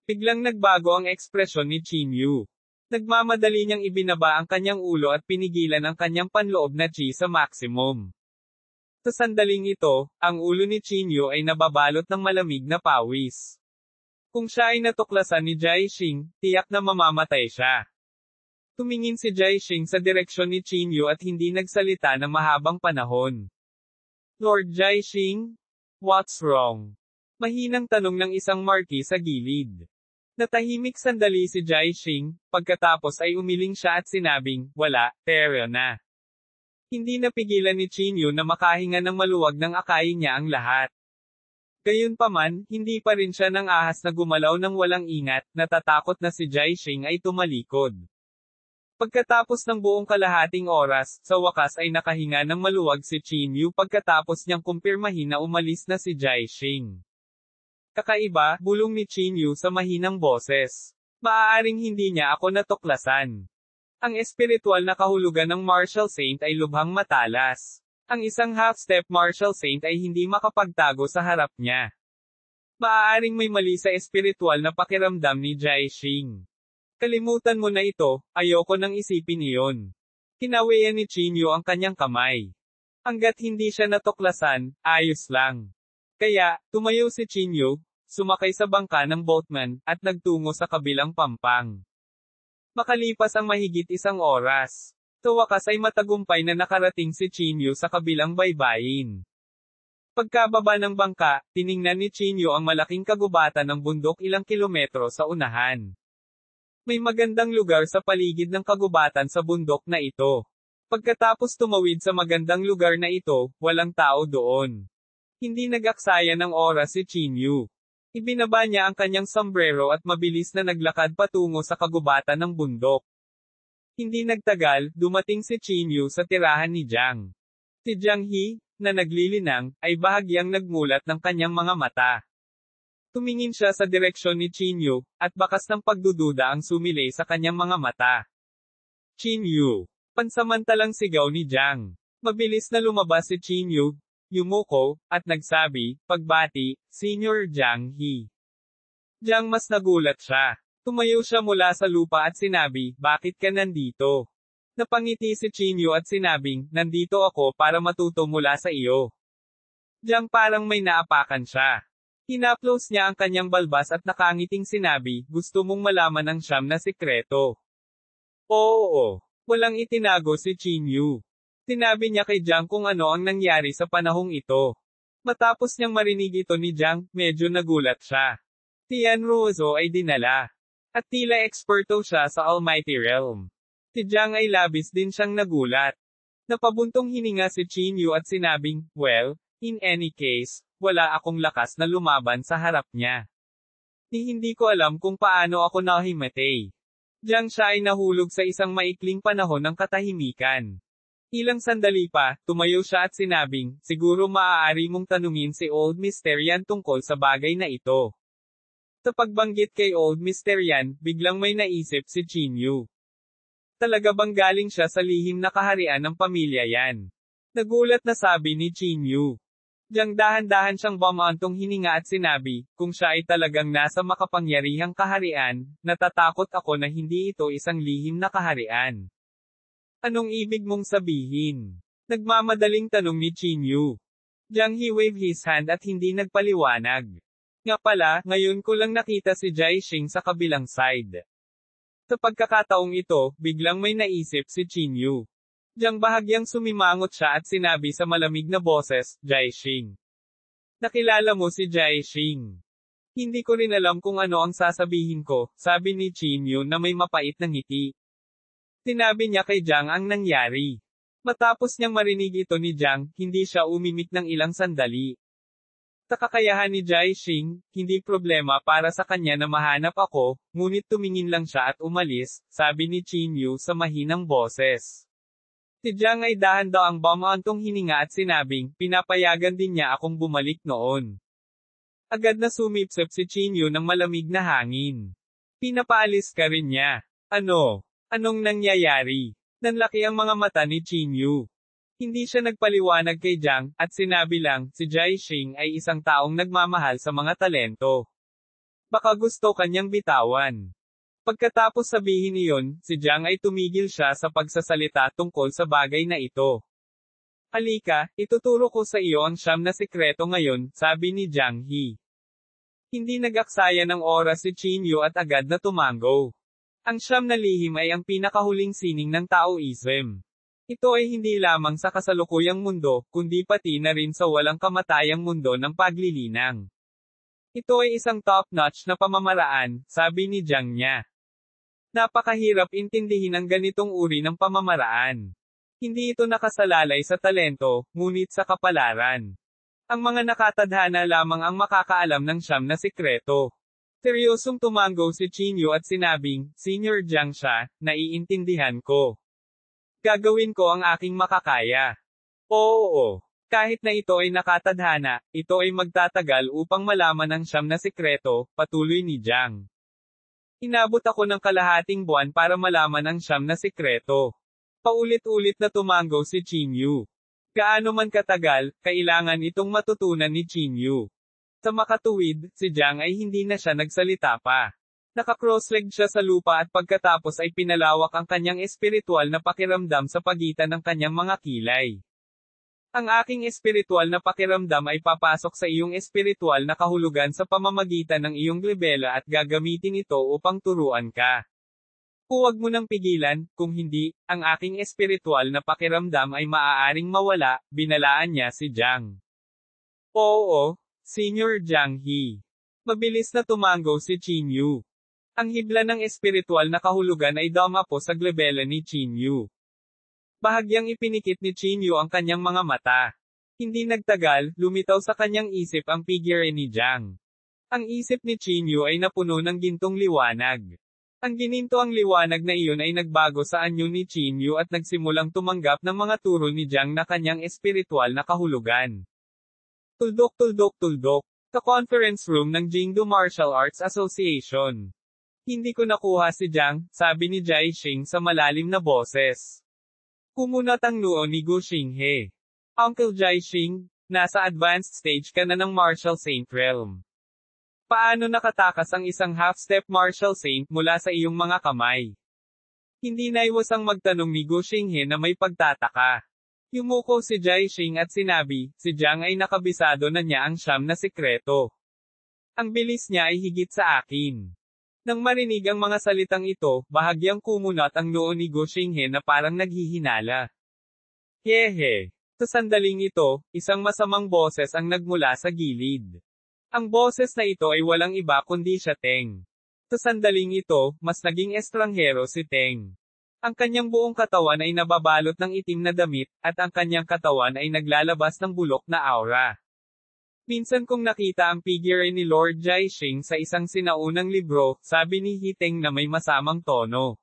S1: Biglang nagbago ang ekspresyon ni Qin Yu. Nagmamadali niyang ibinaba ang kanyang ulo at pinigilan ang kanyang panloob na chi sa maximum. Sa sandaling ito, ang ulo ni Chinyu ay nababalot ng malamig na pawis. Kung siya ay natuklasan ni Jaixing, tiyak na mamamatay siya. Tumingin si Jaixing sa direksyon ni Chinyu at hindi nagsalita ng mahabang panahon. Lord Jaixing? What's wrong? Mahinang tanong ng isang marquis sa gilid. Natahimik sandali si Jaixing, pagkatapos ay umiling siya at sinabing, wala, pero na. Hindi napigilan ni Chinyu na makahinga ng maluwag nang akayin niya ang lahat. Gayunpaman, hindi pa rin siya nang ahas na gumalaw ng walang ingat, natatakot na si Jaixing ay tumalikod. Pagkatapos ng buong kalahating oras, sa wakas ay nakahinga ng maluwag si Chinyu pagkatapos niyang kumpirmahin na umalis na si Jaixing. Kakaiba, bulong ni Chinyu sa mahinang boses. Maaaring hindi niya ako natuklasan. Ang espiritual na kahulugan ng martial saint ay lubhang matalas. Ang isang half-step martial saint ay hindi makapagtago sa harap niya. Maaaring may mali sa espiritual na pakiramdam ni Jaixing. Kalimutan mo na ito, ayoko nang isipin iyon. Kinawian ni Chinyu ang kanyang kamay. Hanggat hindi siya natuklasan, ayos lang. Kaya, tumayo si Chinyu, sumakay sa bangka ng boatman, at nagtungo sa kabilang pampang. Makalipas ang mahigit isang oras, sa wakas ay matagumpay na nakarating si Chinyu sa kabilang baybayin. Pagkababa ng bangka, tiningnan ni Chinyu ang malaking kagubatan ng bundok ilang kilometro sa unahan. May magandang lugar sa paligid ng kagubatan sa bundok na ito. Pagkatapos tumawid sa magandang lugar na ito, walang tao doon. Hindi nag-aksaya ng oras si Chinyu. Ibinaba niya ang kanyang sombrero at mabilis na naglakad patungo sa kagubatan ng bundok. Hindi nagtagal, dumating si Chinyu sa tirahan ni Jiang. Si Jiang He, na naglilinang, ay bahagyang nagmulat ng kanyang mga mata. Tumingin siya sa direksyon ni Chinyu, at bakas ng pagdududa ang sumilay sa kanyang mga mata. Chinyu! Pansamantalang sigaw ni Jiang. Mabilis na lumabas si Chinyu, yumuko, at nagsabi, pagbati, Senior Jiang He. Jiang mas nagulat siya. Tumayo siya mula sa lupa at sinabi, bakit ka nandito? Napangiti si Chinyu at sinabing, nandito ako para matuto mula sa iyo. Jiang parang may naapakan siya. Hinaplos niya ang kanyang balbas at nakangiting sinabi, gusto mong malaman ang siyam na sikreto. Oo. Walang itinago si Chinyu. Sinabi niya kay Jiang kung ano ang nangyari sa panahong ito. Matapos niyang marinig ito ni Jiang, medyo nagulat siya. Si Yan Ruozo ay dinala. At tila eksperto siya sa Almighty Realm. Si Jiang ay labis din siyang nagulat. Napabuntong hininga si Chinyu at sinabing, well, in any case, wala akong lakas na lumaban sa harap niya. Hindi ko alam kung paano ako nahimatay. Jiang siya ay nahulog sa isang maikling panahon ng katahimikan. Ilang sandali pa, tumayo siya at sinabing, siguro maaari mong tanungin si Old Mister Yan tungkol sa bagay na ito. Sa pagbanggit kay Old Mister Yan, biglang may naisip si Chinyu. Talaga bang galing siya sa lihim na kaharian ng pamilya Yan? Nagulat na sabi ni Chinyu. Jiang dahan-dahan siyang bumantong hininga at sinabi, kung siya ay talagang nasa makapangyarihang kaharian, natatakot ako na hindi ito isang lihim na kaharian. Anong ibig mong sabihin? Nagmamadaling tanong ni Chinyu. Jiang He waved his hand at hindi nagpaliwanag. Nga pala, ngayon ko lang nakita si Jaixing sa kabilang side. Sa pagkakataong ito, biglang may naisip si Chinyu. Jiang bahagyang sumimangot siya at sinabi sa malamig na boses, Jaixing. Nakilala mo si Jaixing. Hindi ko rin alam kung ano ang sasabihin ko, sabi ni Chinyu na may mapait na ngiti. Sinabi niya kay Jiang ang nangyari. Matapos niyang marinig ito ni Jiang, hindi siya umimik ng ilang sandali. Sa kakayahan ni Jaixing, hindi problema para sa kanya na mahanap ako, ngunit tumingin lang siya at umalis, sabi ni Chinyu sa mahinang boses. Si Jiang ay dahan-daang bumantong hininga at sinabing, pinapayagan din niya akong bumalik noon. Agad na sumipsip si Chinyu ng malamig na hangin. Pinapaalis ka rin niya. Ano? Anong nangyayari? Nanlaki ang mga mata ni Chinyu. Hindi siya nagpaliwanag kay Jiang, at sinabi lang, si Jaixing ay isang taong nagmamahal sa mga talento. Baka gusto kanyang bitawan. Pagkatapos sabihin iyon, si Jiang ay tumigil siya sa pagsasalita tungkol sa bagay na ito. Halika, ituturo ko sa iyo ang siyam na sikreto ngayon, sabi ni Jiang He. Hindi nag-aksaya ng oras si Qin Yu at agad na tumango. Ang siyam na lihim ay ang pinakahuling sining ng Taoism. Ito ay hindi lamang sa kasalukuyang mundo, kundi pati na rin sa walang kamatayang mundo ng paglilinang. Ito ay isang top-notch na pamamaraan, sabi ni Jiang niya. Napakahirap intindihin ang ganitong uri ng pamamaraan. Hindi ito nakasalalay sa talento, ngunit sa kapalaran. Ang mga nakatadhana lamang ang makakaalam ng siyam na sikreto. Seryosong tumango si Qin Yu at sinabing, Senior Jiang siya, naiintindihan ko. Gagawin ko ang aking makakaya. Oo. Kahit na ito ay nakatadhana, ito ay magtatagal upang malaman ang siyam na sikreto, patuloy ni Jiang. Inabot ako ng kalahating buwan para malaman ang siyam na sikreto. Paulit-ulit na tumango si Qin Yu. Gaano man katagal, kailangan itong matutunan ni Qin Yu. Sa makatuwid, si Jiang ay hindi na siya nagsalita pa. Naka-cross-legged siya sa lupa at pagkatapos ay pinalawak ang kanyang espiritual na pakiramdam sa pagitan ng kanyang mga kilay. Ang aking espiritual na pakiramdam ay papasok sa iyong espiritual na kahulugan sa pamamagitan ng iyong glebela at gagamitin ito upang turuan ka. Huwag mo nang pigilan, kung hindi, ang aking espiritual na pakiramdam ay maaaring mawala, binalaan niya si Jiang. Oo, Senior Jiang He. Mabilis na tumango si Qin Yu. Ang hibla ng espiritual na kahulugan ay damapo sa glebela ni Qin Yu. Bahagyang ipinikit ni Qin Yu ang kanyang mga mata. Hindi nagtagal, lumitaw sa kanyang isip ang figure ni Jiang. Ang isip ni Qin Yu ay napuno ng gintong liwanag. Ang ginintoang liwanag na iyon ay nagbago sa anyo ni Qin Yu at nagsimulang tumanggap ng mga turo ni Jiang na kanyang espiritual na kahulugan. Tuldok. Ka-conference room ng Jingdu Martial Arts Association. Hindi ko nakuha si Jiang, sabi ni Jai Xing sa malalim na boses. Kumunat ang noo ni Gu Xinghe. Uncle Jai Xing, nasa advanced stage ka na ng Martial Saint Realm. Paano nakatakas ang isang half-step Martial Saint mula sa iyong mga kamay? Hindi naiwasang magtanong ni Gu Xinghe na may pagtataka. Yumuko si Jai Xing at sinabi, si Jiang ay nakabisado na niya ang siyam na sikreto. Ang bilis niya ay higit sa akin. Nang marinig ang mga salitang ito, bahagyang kumunat ang noo ni Gu Xinghe na parang naghihinala. Hehe. Sa sandaling ito, isang masamang boses ang nagmula sa gilid. Ang boses na ito ay walang iba kundi siya Teng. Sa sandaling ito, mas naging estranghero si Teng. Ang kanyang buong katawan ay nababalot ng itim na damit, at ang kanyang katawan ay naglalabas ng bulok na aura. Minsan kong nakita ang figure ni Lord Jai Xing sa isang sinaunang libro, sabi ni Hiteng na may masamang tono.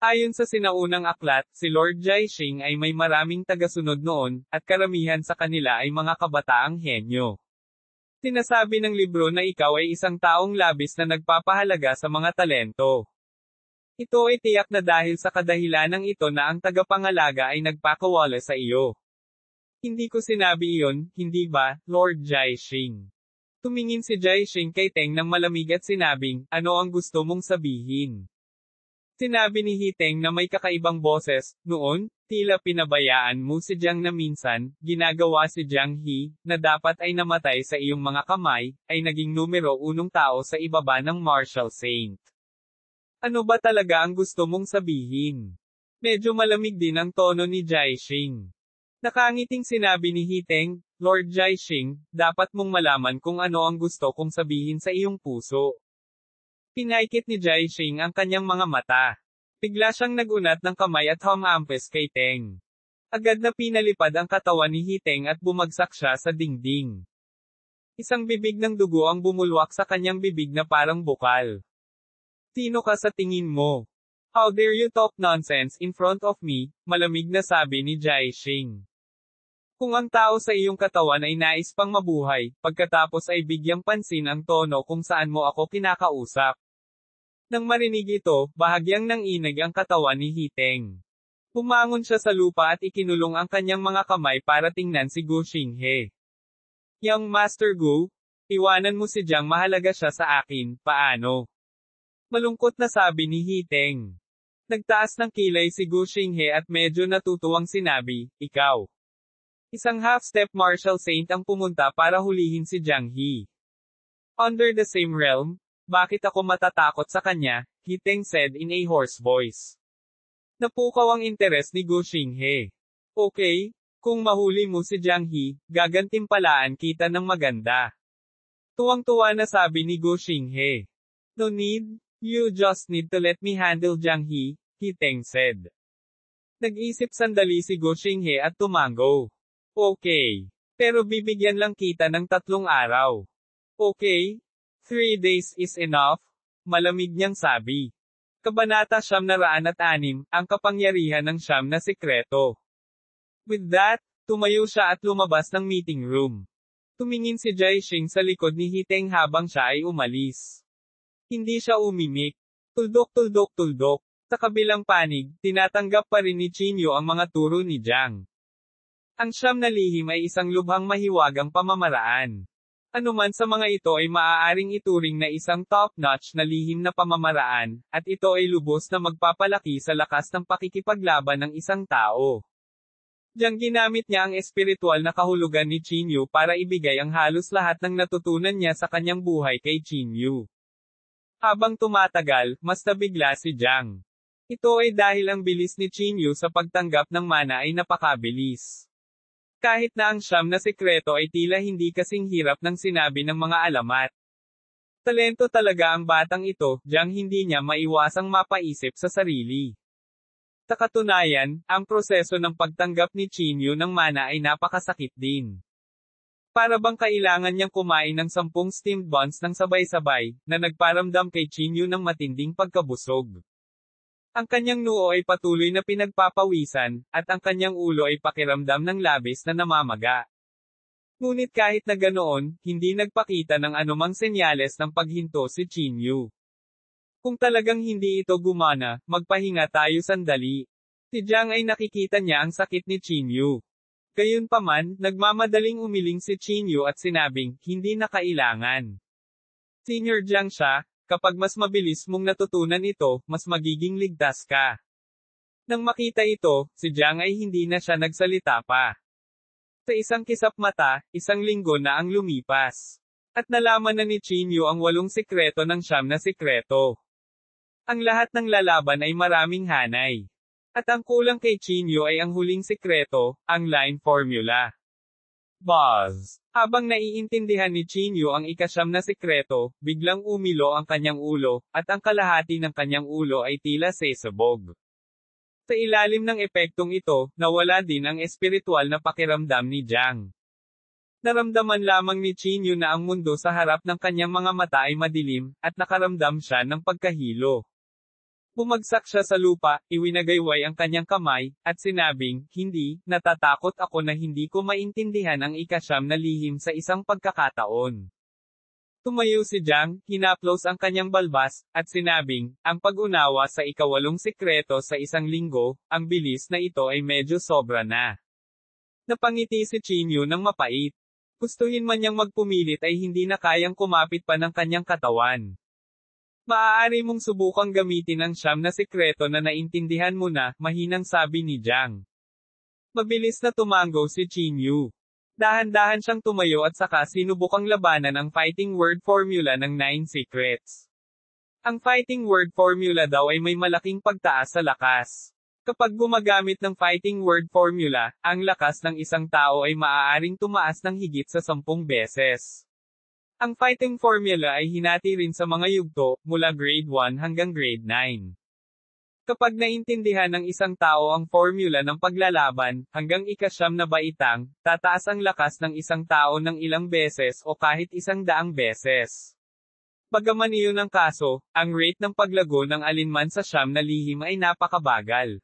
S1: Ayon sa sinaunang aklat, si Lord Jai Xing ay may maraming tagasunod noon, at karamihan sa kanila ay mga kabataang henyo. Sinasabi ng libro na ikaw ay isang taong labis na nagpapahalaga sa mga talento. Ito ay tiyak na dahil sa kadahilanang ito na ang tagapangalaga ay nagpakawala sa iyo. Hindi ko sinabi iyon, hindi ba, Lord Jai Xing? Tumingin si Jai Xing kay Teng ng malamig at sinabing, ano ang gusto mong sabihin? Sinabi ni Hiteng na may kakaibang boses, noon, tila pinabayaan mo si Jiang na minsan, ginagawa si Jiang He, na dapat ay namatay sa iyong mga kamay, ay naging numero unong tao sa ibaba ng Martial Saint. Ano ba talaga ang gusto mong sabihin? Medyo malamig din ang tono ni Jai Xing. Nakangiting sinabi ni Hiteng, Lord Jai Xing, dapat mong malaman kung ano ang gusto kong sabihin sa iyong puso. Pinaikit ni Jai Xing ang kanyang mga mata. Bigla siyang nagunat ng kamay at humampes kay Teng. Agad na pinalipad ang katawan ni Hiteng at bumagsak siya sa dingding. Isang bibig ng dugo ang bumulwak sa kanyang bibig na parang bukal. Sino ka sa tingin mo? How dare you talk nonsense in front of me, malamig na sabi ni Jai Xing. Kung ang tao sa iyong katawan ay nais pang mabuhay, pagkatapos ay bigyang pansin ang tono kung saan mo ako kinakausap. Nang marinig ito, bahagyang nanginig ang katawan ni Hiteng. Bumangon siya sa lupa at ikinulong ang kanyang mga kamay para tingnan si Gu Xinghe. Young Master Gu, iwanan mo si Jiang, mahalaga siya sa akin, paano? Malungkot na sabi ni Hiteng. Nagtaas ng kilay si Gu Xinghe at medyo natutuwang sinabi, ikaw. Isang half-step martial saint ang pumunta para hulihin si Jiang He. Under the same realm, bakit ako matatakot sa kanya, Hiteng said in a hoarse voice. Napukaw ang interes ni Gu Xinghe. Okay, kung mahuli mo si Jiang He, gagantimpalaan kita ng maganda. Tuwang-tuwa na sabi ni Gu Xinghe. No need, you just need to let me handle Jiang He, Hiteng said. Nag-isip sandali si Gu Xinghe at tumango. Okay. Pero bibigyan lang kita ng 3 araw. Okay? 3 days is enough? Malamig niyang sabi. Kabanata 906, ang kapangyarihan ng 9 na sikreto. With that, tumayo siya at lumabas ng meeting room. Tumingin si Jai Xing sa likod ni Hiteng habang siya ay umalis. Hindi siya umimik. Tuldok. Sa kabilang panig, tinatanggap pa rin ni Qinyu ang mga turo ni Jiang. Ang 9 na lihim ay isang lubhang mahiwagang pamamaraan. Anuman sa mga ito ay maaaring ituring na isang top-notch na lihim na pamamaraan, at ito ay lubos na magpapalaki sa lakas ng pakikipaglaban ng isang tao. Diyang ginamit niya ang espiritual na kahulugan ni Qinyu para ibigay ang halos lahat ng natutunan niya sa kanyang buhay kay Qinyu. Habang tumatagal, mas nabigla si Jiang. Ito ay dahil ang bilis ni Qinyu sa pagtanggap ng mana ay napakabilis. Kahit na ang 9 na sikreto ay tila hindi kasing hirap ng sinabi ng mga alamat. Talento talaga ang batang ito, Jiang hindi niya maiwasang mapaisip sa sarili. Sa katunayan, ang proseso ng pagtanggap ni Qinyu ng mana ay napakasakit din. Para bang kailangan niyang kumain ng 10 steamed buns ng sabay-sabay, na nagparamdam kay Qinyu ng matinding pagkabusog. Ang kanyang noo ay patuloy na pinagpapawisan, at ang kanyang ulo ay pakiramdam ng labis na namamaga. Ngunit kahit na ganoon, hindi nagpakita ng anumang senyales ng paghinto si Qinyu. Kung talagang hindi ito gumana, magpahinga tayo sandali. Si Jiang ay nakikita niya ang sakit ni Qinyu. Gayunpaman, nagmamadaling umiling si Qinyu at sinabing, hindi na kailangan. Senior Jiang siya. Kapag mas mabilis mong natutunan ito, mas magiging ligtas ka. Nang makita ito, si Jiang ay hindi na siya nagsalita pa. Sa isang kisap mata, 1 linggo na ang lumipas. At nalaman na ni Qinyu ang 8 sikreto ng 9 na sikreto. Ang lahat ng lalaban ay maraming hanay. At ang kulang kay Qinyu ay ang huling sikreto, ang line formula. Buzz. Habang naiintindihan ni Qinyu ang 9 na sikreto, biglang umilo ang kanyang ulo, at ang kalahati ng kanyang ulo ay tila sesabog. Sa ilalim ng epektong ito, nawala din ang espiritual na pakiramdam ni Jiang. Naramdaman lamang ni Qinyu na ang mundo sa harap ng kanyang mga mata ay madilim, at nakaramdam siya ng pagkahilo. Bumagsak siya sa lupa, iwinagayway ang kanyang kamay, at sinabing, hindi, natatakot ako na hindi ko maintindihan ang 9 na lihim sa isang pagkakataon. Tumayo si Jiang, hinaplos ang kanyang balbas, at sinabing, ang pag-unawa sa 8 sikreto sa 1 linggo, ang bilis na ito ay medyo sobra na. Napangiti si Qinyu ng mapait. Gustuhin man niyang magpumilit ay hindi na kayang kumapit pa ng kanyang katawan. Maaari mong subukang gamitin ang 9 na sikreto na naintindihan mo na, mahinang sabi ni Jiang. Mabilis na tumango si Qinyu. Dahan-dahan siyang tumayo at saka sinubukang labanan ang fighting word formula ng 9 secrets. Ang fighting word formula daw ay may malaking pagtaas sa lakas. Kapag gumagamit ng fighting word formula, ang lakas ng isang tao ay maaaring tumaas ng higit sa 10 beses. Ang fighting formula ay hinati rin sa mga yugto, mula grade 1 hanggang grade 9. Kapag naintindihan ng isang tao ang formula ng paglalaban, hanggang 9 na baitang, tataas ang lakas ng isang tao ng ilang beses o kahit 100 beses. Bagaman iyon ang kaso, ang rate ng paglago ng alinman sa 9 na lihim ay napakabagal.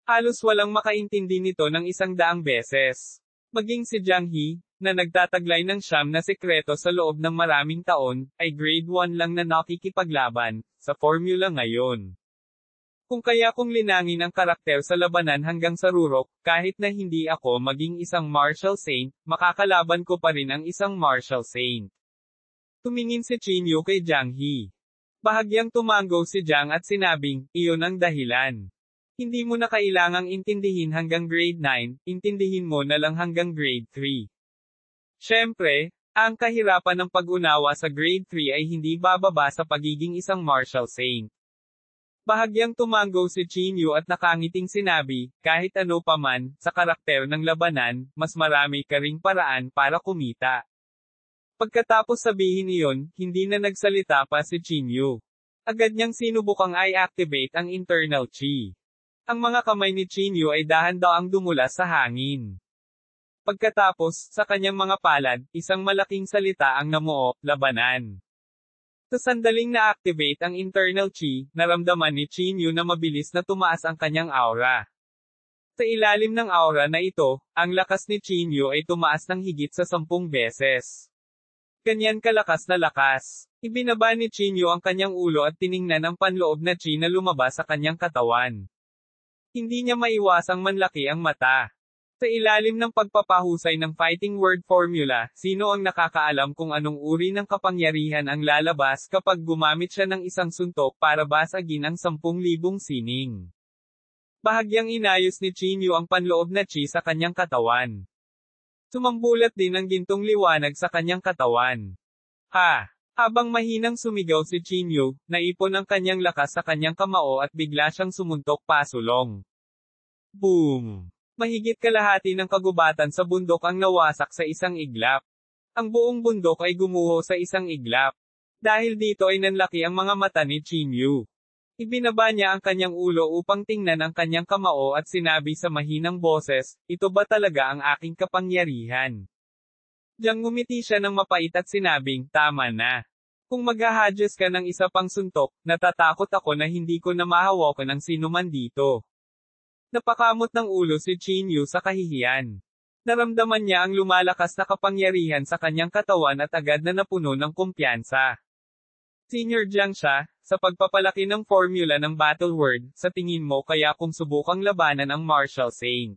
S1: Halos walang makaintindi nito ng 100 beses. Maging si Jiang He, na nagtataglay ng 9 na sikreto sa loob ng maraming taon, ay grade 1 lang na nakikipaglaban, sa formula ngayon. Kung kaya kong linangin ang karakter sa labanan hanggang sa rurok, kahit na hindi ako maging isang martial saint, makakalaban ko pa rin ang isang martial saint. Tumingin si Qinyu kay Jiang He. Bahagyang tumango si Jiang at sinabing, iyon ang dahilan. Hindi mo na kailangang intindihin hanggang grade 9, intindihin mo na lang hanggang grade 3. Siyempre, ang kahirapan ng pag-unawa sa grade 3 ay hindi bababa sa pagiging isang martial saint. Bahagyang tumango si Chinyu at nakangiting sinabi, kahit ano pa man, sa karakter ng labanan, mas marami ka ring paraan para kumita. Pagkatapos sabihin iyon, hindi na nagsalita pa si Chinyu. Agad niyang sinubukang i-activate ang internal chi. Ang mga kamay ni Chinyu ay dahan-daang dumulas sa hangin. Pagkatapos, sa kanyang mga palad, isang malaking salita ang namuo, labanan. Sa sandaling na-activate ang internal chi, naramdaman ni Chinyu na mabilis na tumaas ang kanyang aura. Sa ilalim ng aura na ito, ang lakas ni Chinyu ay tumaas ng higit sa 10 beses. Ganyan kalakas na lakas. Ibinaba ni Chinyu ang kanyang ulo at tiningnan ang panloob na chi na lumabas sa kanyang katawan. Hindi niya maiwasang manlaki ang mata. Sa ilalim ng pagpapahusay ng fighting word formula, sino ang nakakaalam kung anong uri ng kapangyarihan ang lalabas kapag gumamit siya ng isang suntok para basagin ang 10,000 sining? Bahagyang inayos ni Chinyu ang panloob na chi sa kanyang katawan. Sumambulat din ang gintong liwanag sa kanyang katawan. Habang mahinang sumigaw si Chinyu, naipon ang kanyang lakas sa kanyang kamao at bigla siyang sumuntok pasulong. Boom! Mahigit kalahati ng kagubatan sa bundok ang nawasak sa isang iglap. Ang buong bundok ay gumuho sa isang iglap. Dahil dito ay nanlaki ang mga mata ni Chinyu. Ibinaba niya ang kanyang ulo upang tingnan ang kanyang kamao at sinabi sa mahinang boses, ito ba talaga ang aking kapangyarihan? Diyang ngumiti siya ng mapait at sinabing, tama na. Kung maghahadges ka ng isa pang suntok, natatakot ako na hindi ko na mahawakan ang sinuman dito. Napakamot ng ulo si Chinyu sa kahihiyan. Naramdaman niya ang lumalakas na kapangyarihan sa kanyang katawan at agad na napuno ng kumpiyansa. Senior Jiang siya, sa pagpapalaki ng formula ng battle word, sa tingin mo kaya kung subukang labanan ang martial saint?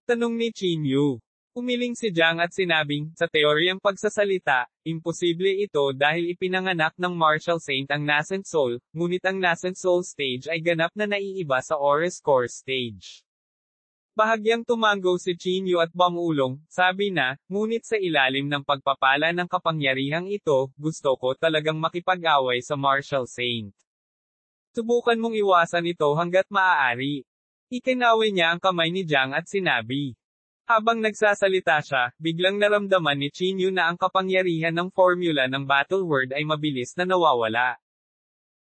S1: Tanong ni Chinyu. Umiling si Jiang at sinabing, sa teoryang pagsasalita, imposible ito dahil ipinanganak ng martial saint ang nascent soul, ngunit ang nascent soul stage ay ganap na naiiba sa Aura's core stage. Bahagyang tumango si Chinyu at bumulong, sabi na, ngunit sa ilalim ng pagpapala ng kapangyarihang ito, gusto ko talagang makipag-away sa martial saint. Subukan mong iwasan ito hanggat maaari. Ikinaway niya ang kamay ni Jiang at sinabi. Habang nagsasalita siya, biglang naramdaman ni Chinyu na ang kapangyarihan ng formula ng battle word ay mabilis na nawawala.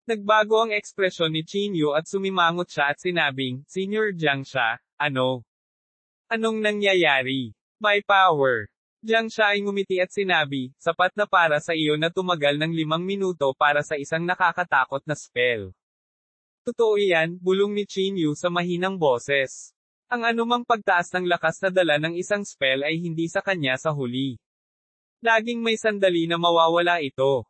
S1: Nagbago ang ekspresyon ni Chinyu at sumimangot siya at sinabing, Senior Jiang siya, ano? Anong nangyayari? My power. Jiang siya ay ngumiti at sinabi, sapat na para sa iyo na tumagal ng 5 minuto para sa isang nakakatakot na spell. Totoo yan, bulong ni Chinyu sa mahinang boses. Ang anumang pagtaas ng lakas na dala ng isang spell ay hindi sa kanya sa huli. Laging may sandali na mawawala ito.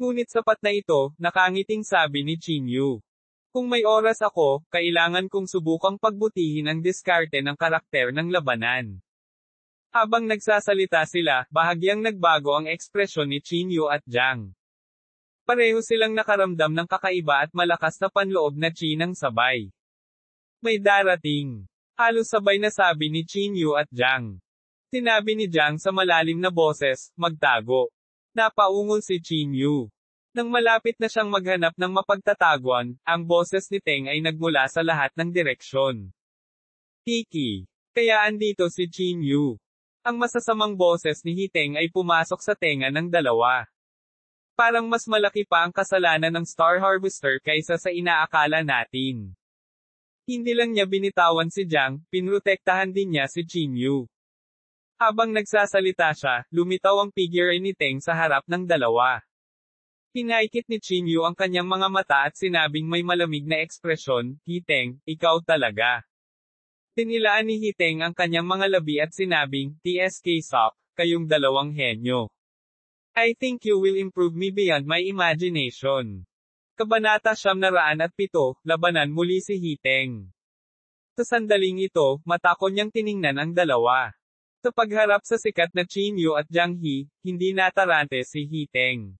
S1: Ngunit sapat na ito, nakangiting sabi ni Chinyu. Kung may oras ako, kailangan kong subukang pagbutihin ang diskarte ng karakter ng labanan. Habang nagsasalita sila, bahagyang nagbago ang ekspresyon ni Chinyu at Jiang. Pareho silang nakaramdam ng kakaiba at malakas na panloob na chi ng sabay. May darating. Halos sabay na sabi ni Chinyu at Jiang. Sinabi ni Jiang sa malalim na boses, magtago. Napaungol si Chinyu. Nang malapit na siyang maghanap ng mapagtataguan, ang boses ni Teng ay nagmula sa lahat ng direksyon. Kiki. Kaya andito si Chinyu. Ang masasamang boses ni Hiteng ay pumasok sa tenga ng dalawa. Parang mas malaki pa ang kasalanan ng Star Harvester kaysa sa inaakala natin. Hindi lang niya binitawan si Jiang, pinrotektahan din niya si Chinyu. Habang nagsasalita siya, lumitaw ang figure ni Teng sa harap ng dalawa. Pinaikit ni Chinyu ang kanyang mga mata at sinabing may malamig na ekspresyon, Hiteng, ikaw talaga. Tinilaan ni Hiteng ang kanyang mga labi at sinabing, TSK Sok, kayong dalawang henyo. I think you will improve me beyond my imagination. Kabanata 907, labanan muli si Hiteng. Sa sandaling ito, mata ko niyang tiningnan ang dalawa. Sa pagharap sa sikat na Chinyu at Jiang He, hindi natarante si Hiteng.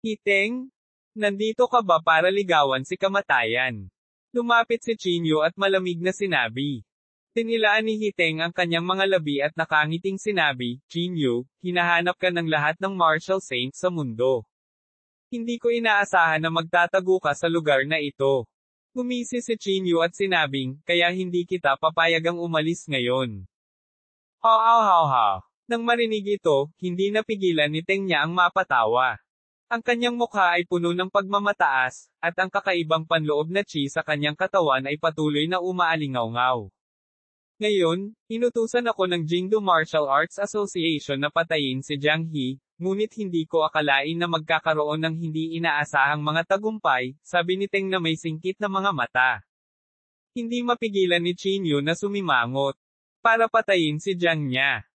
S1: Hiteng? Nandito ka ba para ligawan si kamatayan? Lumapit si Chinyu at malamig na sinabi. Tinilaan ni Hiteng ang kanyang mga labi at nakangiting sinabi, Chinyu, hinahanap ka ng lahat ng martial saints sa mundo. Hindi ko inaasahan na magtatago ka sa lugar na ito. Gumisi si Chinyu at sinabing, kaya hindi kita papayagang umalis ngayon. Ha. Nang marinig ito, hindi napigilan ni Teng niya ang mapatawa. Ang kanyang mukha ay puno ng pagmamataas, at ang kakaibang panloob na chi sa kanyang katawan ay patuloy na umaalingaw-ngaw. Ngayon, inutusan ako ng Jingdo Martial Arts Association na patayin si Jiang He, ngunit hindi ko akalain na magkakaroon ng hindi inaasahang mga tagumpay, sabi ni Teng na may singkit na mga mata. Hindi mapigilan ni Chinyu na sumimangot. Para patayin si Jiang niya.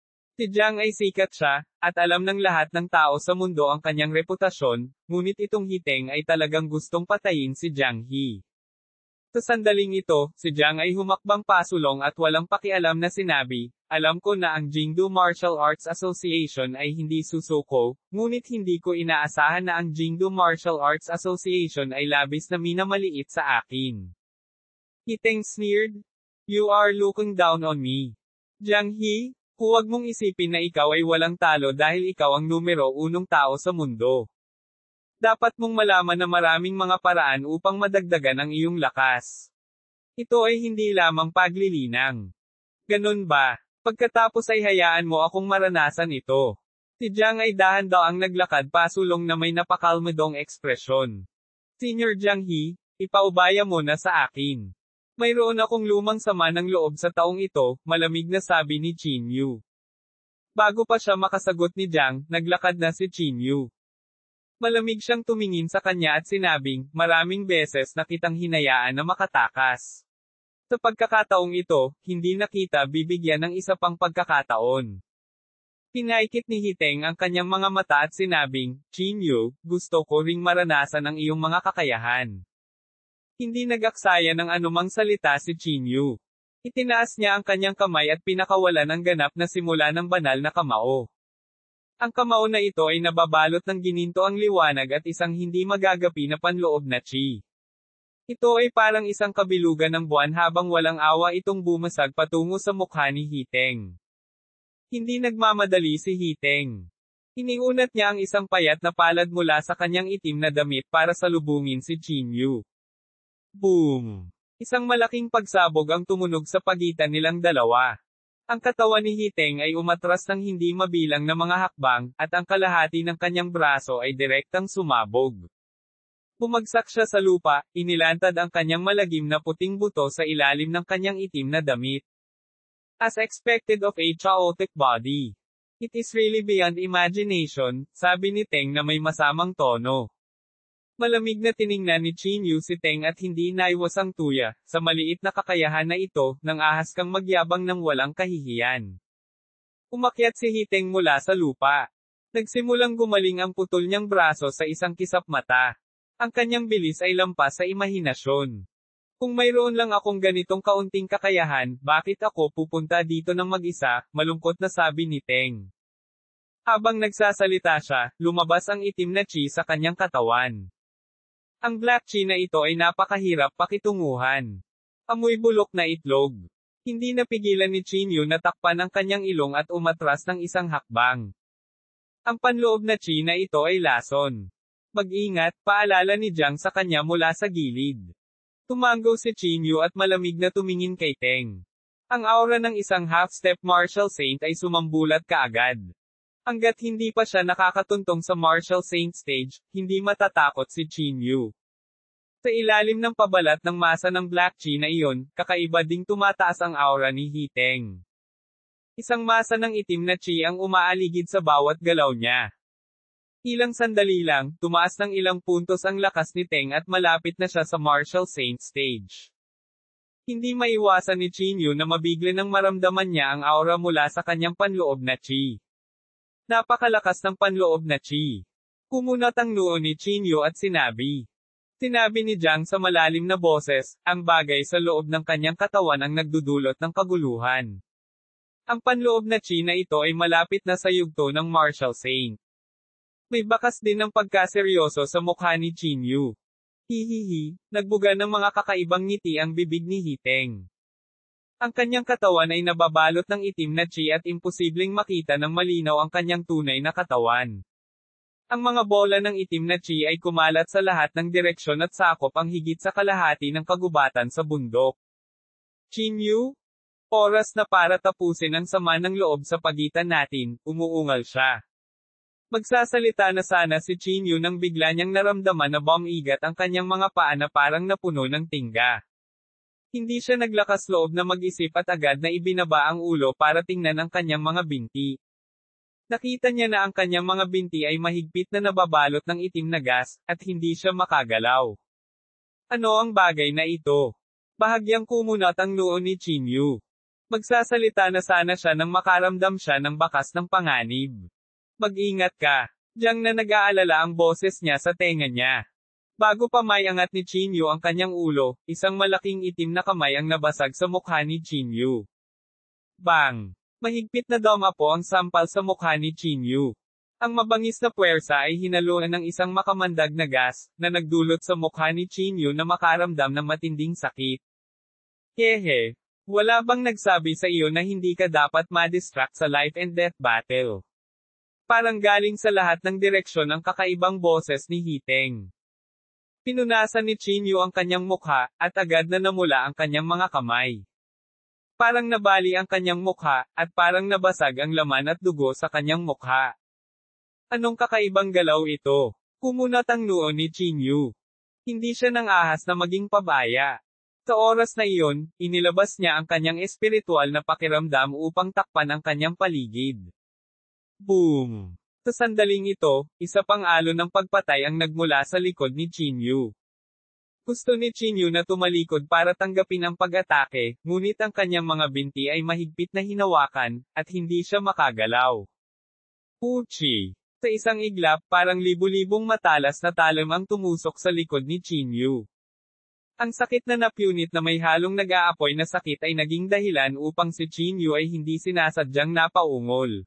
S1: Si Jiang ay sikat siya, at alam ng lahat ng tao sa mundo ang kanyang reputasyon, ngunit itong Hiteng ay talagang gustong patayin si Jiang He. Sa sandaling ito, si Jiang ay humakbang pasulong at walang pakialam na sinabi, alam ko na ang Jingdo Martial Arts Association ay hindi susuko, ngunit hindi ko inaasahan na ang Jingdo Martial Arts Association ay labis na minamaliit sa akin. Hiteng sneered, You are looking down on me. Jiang He, huwag mong isipin na ikaw ay walang talo dahil ikaw ang numero 1 tao sa mundo. Dapat mong malaman na maraming mga paraan upang madagdagan ang iyong lakas. Ito ay hindi lamang paglilinang. Ganun ba? Pagkatapos ay hayaan mo akong maranasan ito. Si Jiang ay dahan-daang naglakad pasulong na may napakalmadong ekspresyon. Senior Jiang He, ipaubaya mo na sa akin. Mayroon akong lumang sama ng loob sa taong ito, malamig na sabi ni Chinyu. Bago pa siya makasagot ni Jiang, naglakad na si Chinyu. Malamig siyang tumingin sa kanya at sinabing, maraming beses na kitang hinayaan na makatakas. Sa pagkakataong ito, hindi na kita bibigyan ng isa pang pagkakataon. Pinaikit ni Hiteng ang kanyang mga mata at sinabing, Chinyu, gusto ko ring maranasan ang iyong mga kakayahan. Hindi nag-aksaya ng anumang salita si Chinyu. Itinaas niya ang kanyang kamay at pinakawalan ng ganap na simula ng banal na kamao. Ang kamao na ito ay nababalot ng gininto ang liwanag at isang hindi magagapi na panloob na chi. Ito ay parang isang kabilugan ng buwan habang walang awa itong bumasag patungo sa mukha ni Hiteng. Hindi nagmamadali si Hiteng. Iniunat niya ang isang payat na palad mula sa kanyang itim na damit para salubungin si Chinyu. Boom! Isang malaking pagsabog ang tumunog sa pagitan nilang dalawa. Ang katawan ni Hiteng ay umatras ng hindi mabilang na mga hakbang, at ang kalahati ng kanyang braso ay direktang sumabog. Bumagsak siya sa lupa, inilantad ang kanyang malagim na puting buto sa ilalim ng kanyang itim na damit. As expected of a chaotic body. It is really beyond imagination, sabi ni Teng na may masamang tono. Malamig na tiningnan ni Chinyu si Teng at hindi naiwas ang tuya, sa maliit na kakayahan na ito, nang ahas kang magyabang ng walang kahihiyan. Umakyat si Hiteng mula sa lupa. Nagsimulang gumaling ang putol niyang braso sa isang kisap mata. Ang kanyang bilis ay lampas sa imahinasyon. Kung mayroon lang akong ganitong kaunting kakayahan, bakit ako pupunta dito ng mag-isa, malungkot na sabi ni Teng. Habang nagsasalita siya, lumabas ang itim na chi sa kanyang katawan. Ang black chi na ito ay napakahirap pakitunguhan. Amoy bulok na itlog. Hindi napigilan ni Chinyu na takpan ang kanyang ilong at umatras ng isang hakbang. Ang panloob na chi na ito ay lason. Mag-ingat, paalala ni Jiang sa kanya mula sa gilid. Tumanggo si Chinyu at malamig na tumingin kay Teng. Ang aura ng isang half-step martial saint ay sumambulat kaagad. Hanggat hindi pa siya nakakatuntong sa martial saint stage, hindi matatakot si Chinyu. Sa ilalim ng pabalat ng masa ng black chi na iyon, kakaiba ding tumataas ang aura ni Hiteng. Isang masa ng itim na chi ang umaaligid sa bawat galaw niya. Ilang sandali lang, tumaas ng ilang puntos ang lakas ni Teng at malapit na siya sa martial saint stage. Hindi maiwasan ni Chinyu na mabigla nang maramdaman niya ang aura mula sa kanyang panloob na chi. Napakalakas ng panloob na chi. Kumunat ang noo ni Chinyu at sinabi. Sinabi ni Jiang sa malalim na boses, ang bagay sa loob ng kanyang katawan ang nagdudulot ng kaguluhan. Ang panloob na chi na ito ay malapit na sa yugto ng martial saint. May bakas din ng pagkaseryoso sa mukha ni Chinyu. Hihihi, nagbuga ng mga kakaibang ngiti ang bibig ni Hiteng. Ang kanyang katawan ay nababalot ng itim na chi at imposibleng makita ng malinaw ang kanyang tunay na katawan. Ang mga bola ng itim na chi ay kumalat sa lahat ng direksyon at sakop ang higit sa kalahati ng kagubatan sa bundok. Chinyu? Oras na para tapusin ang sama ng loob sa pagitan natin, umuungal siya. Magsasalita na sana si Chinyu nang bigla niyang naramdaman na bumigat ang kanyang mga paa na parang napuno ng tingga. Hindi siya naglakas loob na mag-isip at agad na ibinaba ang ulo para tingnan ang kanyang mga binti. Nakita niya na ang kanyang mga binti ay mahigpit na nababalot ng itim na gas, at hindi siya makagalaw. Ano ang bagay na ito? Bahagyang kumunat ang noo ni Chinyu. Magsasalita na sana siya nang makaramdam siya ng bakas ng panganib. Mag-ingat ka. Diyang na nag-aalala ang boses niya sa tenga niya. Bago pa maiangat ni Chinyu ang kanyang ulo, isang malaking itim na kamay ang nabasag sa mukha ni Chinyu. Bang! Mahigpit na dama-po ang sampal sa mukha ni Chinyu. Ang mabangis na puwersa ay hinaluan ng isang makamandag na gas, na nagdulot sa mukha ni Chinyu na makaramdam ng matinding sakit. Hehe! Wala bang nagsabi sa iyo na hindi ka dapat ma-distract sa life and death battle? Parang galing sa lahat ng direksyon ang kakaibang boses ni Hiteng. Pinunasan ni Chinyu ang kanyang mukha, at agad na namula ang kanyang mga kamay. Parang nabali ang kanyang mukha, at parang nabasag ang laman at dugo sa kanyang mukha. Anong kakaibang galaw ito? Kumunat ang noo ni Chinyu. Hindi siya nang ahas na maging pabaya. Sa oras na iyon, inilabas niya ang kanyang espiritual na pakiramdam upang takpan ang kanyang paligid. Boom! Sa sandaling ito, isa pang alon ng pagpatay ang nagmula sa likod ni Chinyu. Gusto ni Chinyu na tumalikod para tanggapin ang pag-atake, ngunit ang kanyang mga binti ay mahigpit na hinawakan, at hindi siya makagalaw. Puchi! Sa isang iglap, parang libu-libong matalas na talam ang tumusok sa likod ni Chinyu. Ang sakit na napunit na may halong nag-aapoy na sakit ay naging dahilan upang si Chinyu ay hindi sinasadyang napaungol.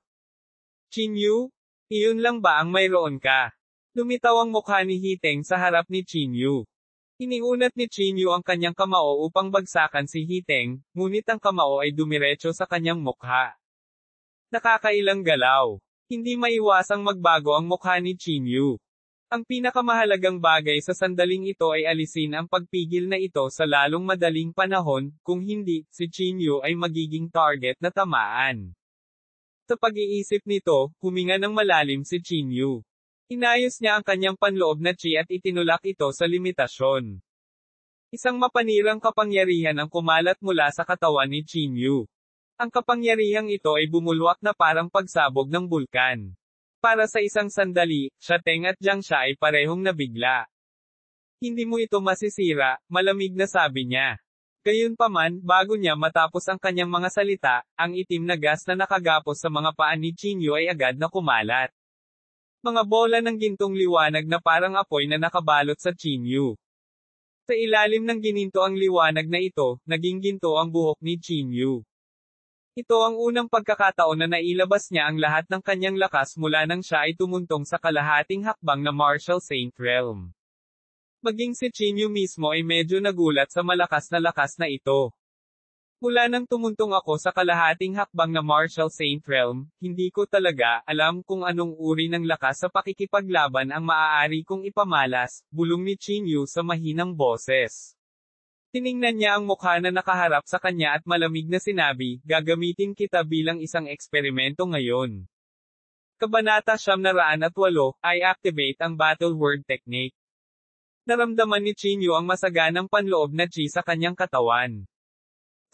S1: Chinyu? Iyon lang ba ang mayroon ka? Lumitaw ang mukha ni Hiteng sa harap ni Chinyu. Iniunat ni Chinyu ang kanyang kamao upang bagsakan si Hiteng, ngunit ang kamao ay dumiretso sa kanyang mukha. Nakakailang galaw. Hindi maiwasang magbago ang mukha ni Chinyu. Ang pinakamahalagang bagay sa sandaling ito ay alisin ang pagpigil na ito sa lalong madaling panahon, kung hindi, si Chinyu ay magiging target na tamaan. Sa pag-iisip nito, huminga ng malalim si Chinyu. Inayos niya ang kanyang panloob na chi at itinulak ito sa limitasyon. Isang mapanirang kapangyarihan ang kumalat mula sa katawan ni Chinyu. Ang kapangyarihang ito ay bumulwak na parang pagsabog ng bulkan. Para sa isang sandali, Shateng at Jiangxia ay parehong nabigla. Hindi mo ito masisira, malamig na sabi niya. Gayunpaman, bago niya matapos ang kanyang mga salita, ang itim na gas na nakagapos sa mga paa ni Chinyu ay agad na kumalat. Mga bola ng gintong liwanag na parang apoy na nakabalot sa Chinyu. Sa ilalim ng gininto ang liwanag na ito, naging ginto ang buhok ni Chinyu. Ito ang unang pagkakataon na nailabas niya ang lahat ng kanyang lakas mula nang siya ay tumuntong sa kalahating hakbang na Martial Saint Realm. Maging si Chinyu mismo ay medyo nagulat sa lakas na ito. Mula nang tumuntong ako sa kalahating hakbang na Martial Saint Realm, hindi ko talaga alam kung anong uri ng lakas sa pakikipaglaban ang maaari kong ipamalas, bulong ni Chinyu sa mahinang boses. Tiningnan niya ang mukha na nakaharap sa kanya at malamig na sinabi, gagamitin kita bilang isang eksperimento ngayon. Kabanata 908, I activate ang Battle Word Technique. Naramdaman ni Chinyu ang masaganang panloob na chi sa kanyang katawan.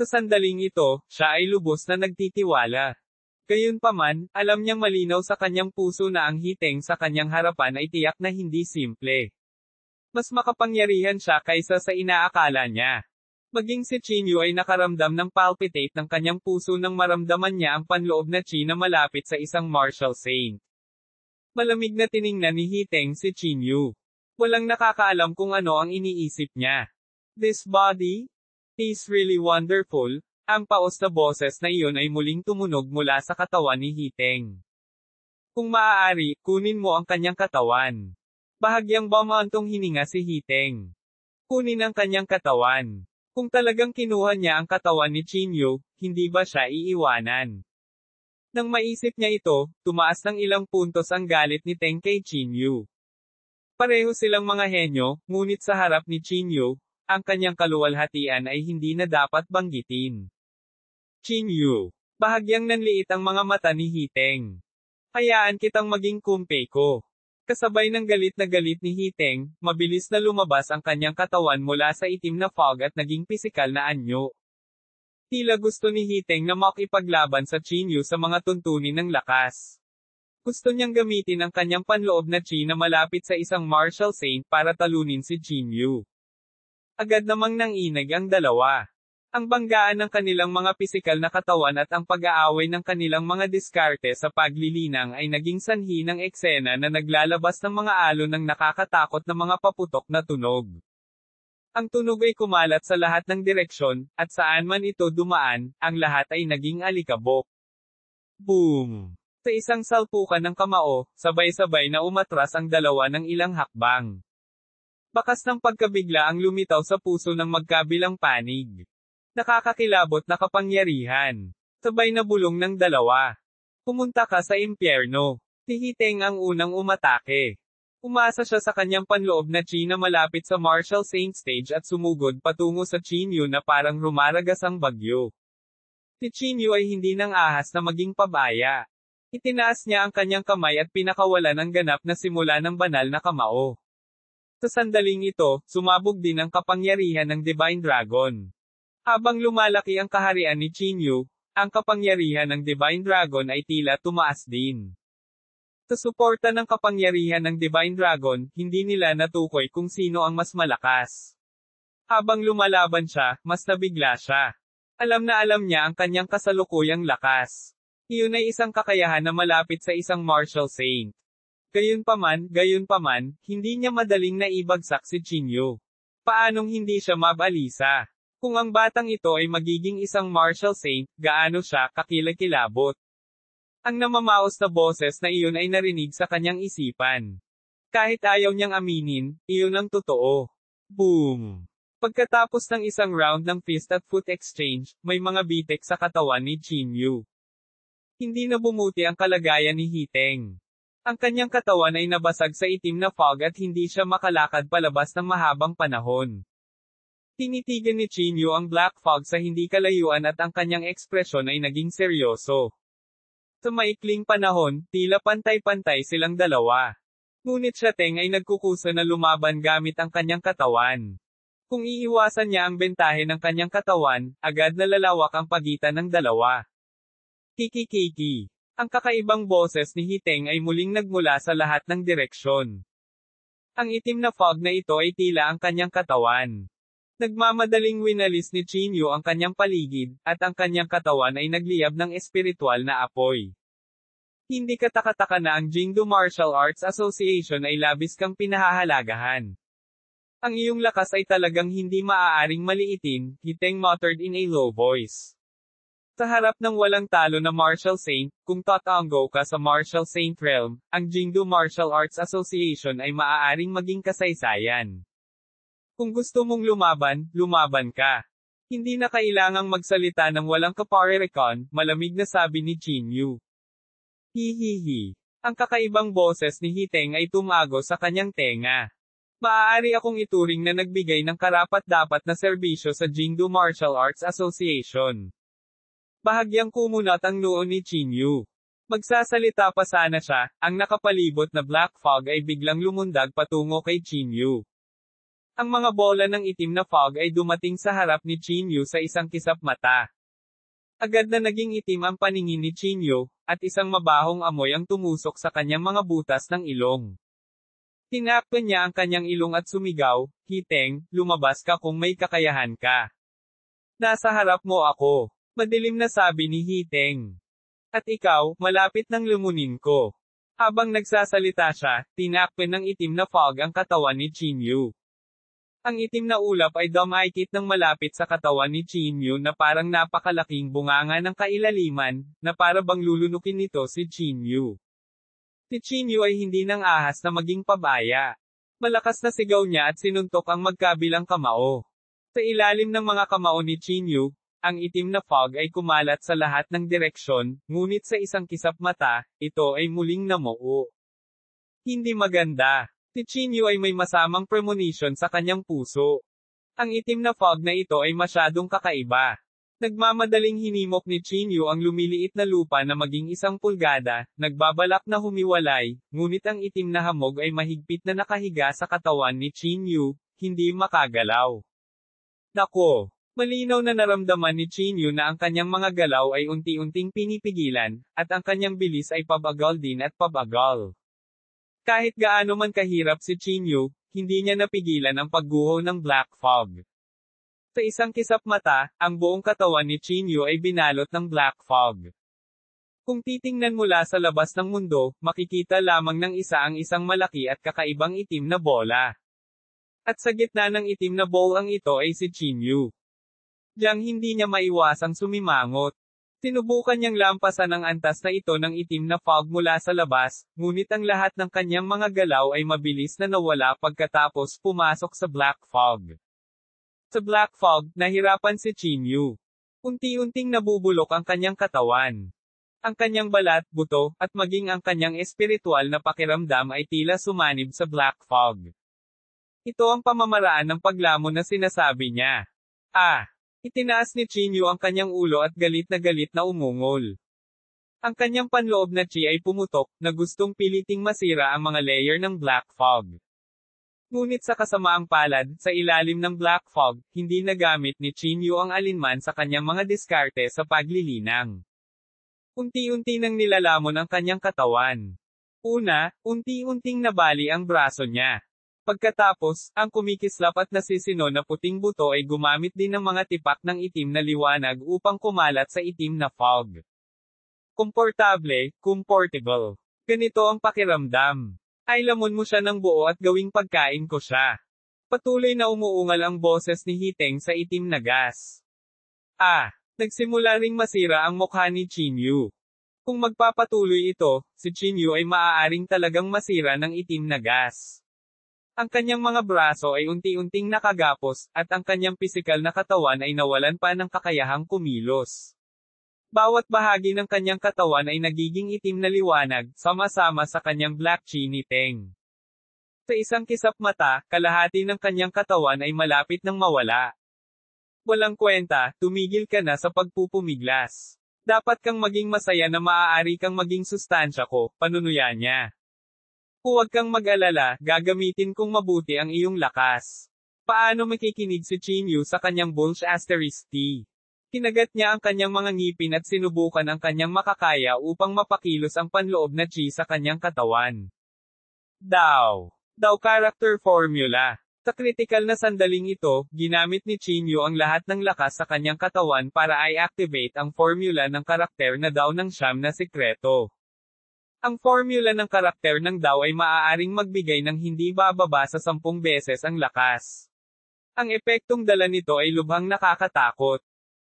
S1: Sa sandaling ito, siya ay lubos na nagtitiwala. Gayunpaman, alam niyang malinaw sa kanyang puso na ang Hiteng sa kanyang harapan ay tiyak na hindi simple. Mas makapangyarihan siya kaysa sa inaakala niya. Maging si Chinyu ay nakaramdam ng palpitate ng kanyang puso nang maramdaman niya ang panloob na chi na malapit sa isang martial saint. Malamig na tiningnan ni Hiteng si Chinyu. Walang nakakaalam kung ano ang iniisip niya. This body is really wonderful. Ang paos na boses na iyon ay muling tumunog mula sa katawan ni Hiteng. Kung maaari, kunin mo ang kanyang katawan. Bahagyang bumantong hininga si Hiteng. Kunin ang kanyang katawan. Kung talagang kinuha niya ang katawan ni Chinyu, hindi ba siya iiwanan? Nang maisip niya ito, tumaas ng ilang puntos ang galit ni Teng kay Chinyu. Pareho silang mga henyo, ngunit sa harap ni Chinyu, ang kanyang kaluwalhatian ay hindi na dapat banggitin. Chinyu. Bahagyang nanliit ang mga mata ni Hiteng. Hayaan kitang maging kumpay ko. Kasabay ng galit na galit ni Hiteng, mabilis na lumabas ang kanyang katawan mula sa itim na fog at naging pisikal na anyo. Tila gusto ni Hiteng na makipaglaban sa Chinyu sa mga tuntunin ng lakas. Gusto niyang gamitin ang kanyang panloob na chi na malapit sa isang martial saint para talunin si Chinyu. Agad namang nanginig ang dalawa. Ang banggaan ng kanilang mga pisikal na katawan at ang pag-aaway ng kanilang mga diskarte sa paglilinang ay naging sanhi ng eksena na naglalabas ng mga alon ng nakakatakot na mga paputok na tunog. Ang tunog ay kumalat sa lahat ng direksyon, at saan man ito dumaan, ang lahat ay naging alikabok. Boom! Sa isang salpukan ng kamao, sabay-sabay na umatras ang dalawa ng ilang hakbang. Bakas ng pagkabigla ang lumitaw sa puso ng magkabilang panig. Nakakakilabot na kapangyarihan. Sabay na bulong ng dalawa. Pumunta ka sa impyerno. Si Hiteng ang unang umatake. Umasa siya sa kanyang panloob na chi na malapit sa martial saint stage at sumugod patungo sa Chinyu na parang rumaragas ang bagyo. Si Chinyu ay hindi nang ahas na maging pabaya. Itinaas niya ang kanyang kamay at pinakawalan ng ganap na simula ng banal na kamao. Sa sandaling ito, sumabog din ang kapangyarihan ng Divine Dragon. Habang lumalaki ang kaharian ni Chinyu, ang kapangyarihan ng Divine Dragon ay tila tumaas din. Sa suporta ng kapangyarihan ng Divine Dragon, hindi nila natukoy kung sino ang mas malakas. Habang lumalaban siya, mas nabigla siya. Alam na alam niya ang kanyang kasalukuyang lakas. Iyon ay isang kakayahan na malapit sa isang martial saint. Gayunpaman, hindi niya madaling naibagsak si Chinyu. Paanong hindi siya mabalisa? Kung ang batang ito ay magiging isang martial saint, gaano siya kakilakilabot? Ang namamaos na boses na iyon ay narinig sa kanyang isipan. Kahit ayaw niyang aminin, iyon ang totoo. Boom! Pagkatapos ng isang round ng fist at foot exchange, may mga bitek sa katawan ni Chinyu. Hindi na bumuti ang kalagayan ni Hiteng. Ang kanyang katawan ay nabasag sa itim na fog at hindi siya makalakad palabas ng mahabang panahon. Tinitigan ni Chinyu ang black fog sa hindi kalayuan at ang kanyang ekspresyon ay naging seryoso. Sa maikling panahon, tila pantay-pantay silang dalawa. Ngunit siya Teng ay nagkukusa na lumaban gamit ang kanyang katawan. Kung iiwasan niya ang bentahe ng kanyang katawan, agad na lalawak ang pagitan ng dalawa. Kiki. Ang kakaibang boses ni Hiteng ay muling nagmula sa lahat ng direksyon. Ang itim na fog na ito ay tila ang kanyang katawan. Nagmamadaling winalis ni Chinyu ang kanyang paligid, at ang kanyang katawan ay nagliyab ng espiritual na apoy. Hindi kataka-taka na ang Jingdo Martial Arts Association ay labis kang pinahahalagahan. Ang iyong lakas ay talagang hindi maaaring maliitin, Hiteng muttered in a low voice. Sa harap ng walang talo na Martial Saint, kung tatango ka sa Martial Saint Realm, ang Jingdo Martial Arts Association ay maaaring maging kasaysayan. Kung gusto mong lumaban ka. Hindi na kailangang magsalita ng walang kaparerekon, malamig na sabi ni Chinyu. Hihihi. Ang kakaibang boses ni Hiteng ay tumago sa kanyang tenga. Maaari akong ituring na nagbigay ng karapat-dapat na serbisyo sa Jingdo Martial Arts Association. Bahagyang kumunat ang noo ni Chinyu. Magsasalita pa sana siya, ang nakapalibot na black fog ay biglang lumundag patungo kay Chinyu. Ang mga bola ng itim na fog ay dumating sa harap ni Chinyu sa isang kisap mata. Agad na naging itim ang paningin ni Chinyu, at isang mabahong amoy ang tumusok sa kanyang mga butas ng ilong. Tinakpan niya ang kanyang ilong at sumigaw, Hiteng, lumabas ka kung may kakayahan ka. Nasa harap mo ako. Madilim na sabi ni Hiteng. At ikaw, malapit nang lumunin ko. Habang nagsasalita siya, tinakpan ng itim na fog ang katawan ni Chinyu. Ang itim na ulap ay dumaikit ng malapit sa katawan ni Chinyu na parang napakalaking bunganga ng kailaliman, na para bang lulunukin nito si Chinyu. Si Chinyu ay hindi nang ahas na maging pabaya. Malakas na sigaw niya at sinuntok ang magkabilang kamao. Sa ilalim ng mga kamao ni Chinyu, ang itim na fog ay kumalat sa lahat ng direksyon, ngunit sa isang kisap mata, ito ay muling namuo. Hindi maganda. Si Chinyu ay may masamang premonition sa kanyang puso. Ang itim na fog na ito ay masyadong kakaiba. Nagmamadaling hinimok ni Chinyu ang lumiliit na lupa na maging 1 pulgada, nagbabalak na humiwalay, ngunit ang itim na hamog ay mahigpit na nakahiga sa katawan ni Chinyu, hindi makagalaw. Nako! Malinaw na naramdaman ni Chinyu na ang kanyang mga galaw ay unti-unting pinipigilan, at ang kanyang bilis ay pabagal din at pabagal. Kahit gaano man kahirap si Chinyu, hindi niya napigilan ang pagguho ng black fog. Sa isang kisap mata, ang buong katawan ni Chinyu ay binalot ng black fog. Kung titingnan mula sa labas ng mundo, makikita lamang ng isa ang isang malaki at kakaibang itim na bola. At sa gitna ng itim na bolang ito ay si Chinyu. Diyang hindi niya maiwasang sumimangot. Sinubukan niyang lampasan ang antas na ito ng itim na fog mula sa labas, ngunit ang lahat ng kanyang mga galaw ay mabilis na nawala pagkatapos pumasok sa black fog. Sa black fog, nahirapan si Chinyu. Unti-unting nabubulok ang kanyang katawan. Ang kanyang balat, buto, at maging ang kanyang espiritual na pakiramdam ay tila sumanib sa black fog. Ito ang pamamaraan ng paglamon na sinasabi niya. Itinaas ni Chinyu ang kanyang ulo at galit na umungol. Ang kanyang panloob na chi ay pumutok, na gustong piliting masira ang mga layer ng black fog. Ngunit sa kasamaang palad, sa ilalim ng black fog, hindi nagamit ni Chinyu ang alinman sa kanyang mga diskarte sa paglilinang. Unti-unti nang nilalamon ang kanyang katawan. Una, unti-unting nabali ang braso niya. Pagkatapos, ang kumikislap at nasisino na puting buto ay gumamit din ng mga tipak ng itim na liwanag upang kumalat sa itim na fog. Comfortable. Ganito ang pakiramdam. Ay lamon mo siya ng buo at gawing pagkain ko siya. Patuloy na umuungal ang boses ni Hiteng sa itim na gas. Nagsimula ring masira ang mukha ni Chinyu. Kung magpapatuloy ito, si Chinyu ay maaaring talagang masira ng itim na gas. Ang kanyang mga braso ay unti-unting nakagapos, at ang kanyang pisikal na katawan ay nawalan pa ng kakayahang kumilos. Bawat bahagi ng kanyang katawan ay nagiging itim na liwanag, sama-sama sa kanyang black chi ni Teng. Sa isang kisap mata, kalahati ng kanyang katawan ay malapit nang mawala. Walang kwenta, tumigil ka na sa pagpupumiglas. Dapat kang maging masaya na maaari kang maging sustansya ko, panunuya niya. Huwag kang mag-alala, gagamitin kong mabuti ang iyong lakas. Paano makikinig si Chinyu sa kanyang bulge asterisk T? Kinagat niya ang kanyang mga ngipin at sinubukan ang kanyang makakaya upang mapakilos ang panloob na chi sa kanyang katawan. Daw character formula. Sa kritikal na sandaling ito, ginamit ni Chinyu ang lahat ng lakas sa kanyang katawan para i-activate ang formula ng karakter na Daw ng siyam na sikreto. Ang formula ng karakter ng Daw ay maaaring magbigay ng hindi bababa sa 10 beses ang lakas. Ang epektong dala nito ay lubhang nakakatakot.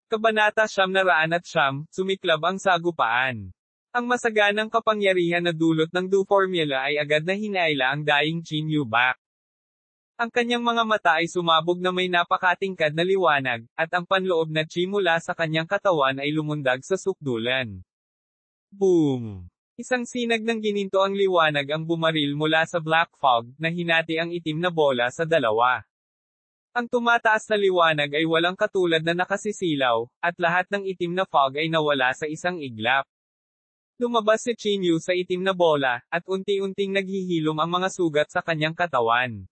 S1: Kabanata 909, sumiklab ang sagupaan. Ang masaganang kapangyarihan na dulot ng Do formula ay agad na hinaila ang daing Chinyu back. Ang kanyang mga mata ay sumabog na may napakatingkad na liwanag, at ang panloob na chi mula sa kanyang katawan ay lumundag sa sukdulan. Boom! Isang sinag ng gininto ang liwanag ang bumaril mula sa black fog, na hinati ang itim na bola sa dalawa. Ang tumataas na liwanag ay walang katulad na nakasisilaw, at lahat ng itim na fog ay nawala sa isang iglap. Lumabas si Chinyu sa itim na bola, at unti-unting naghihilom ang mga sugat sa kanyang katawan.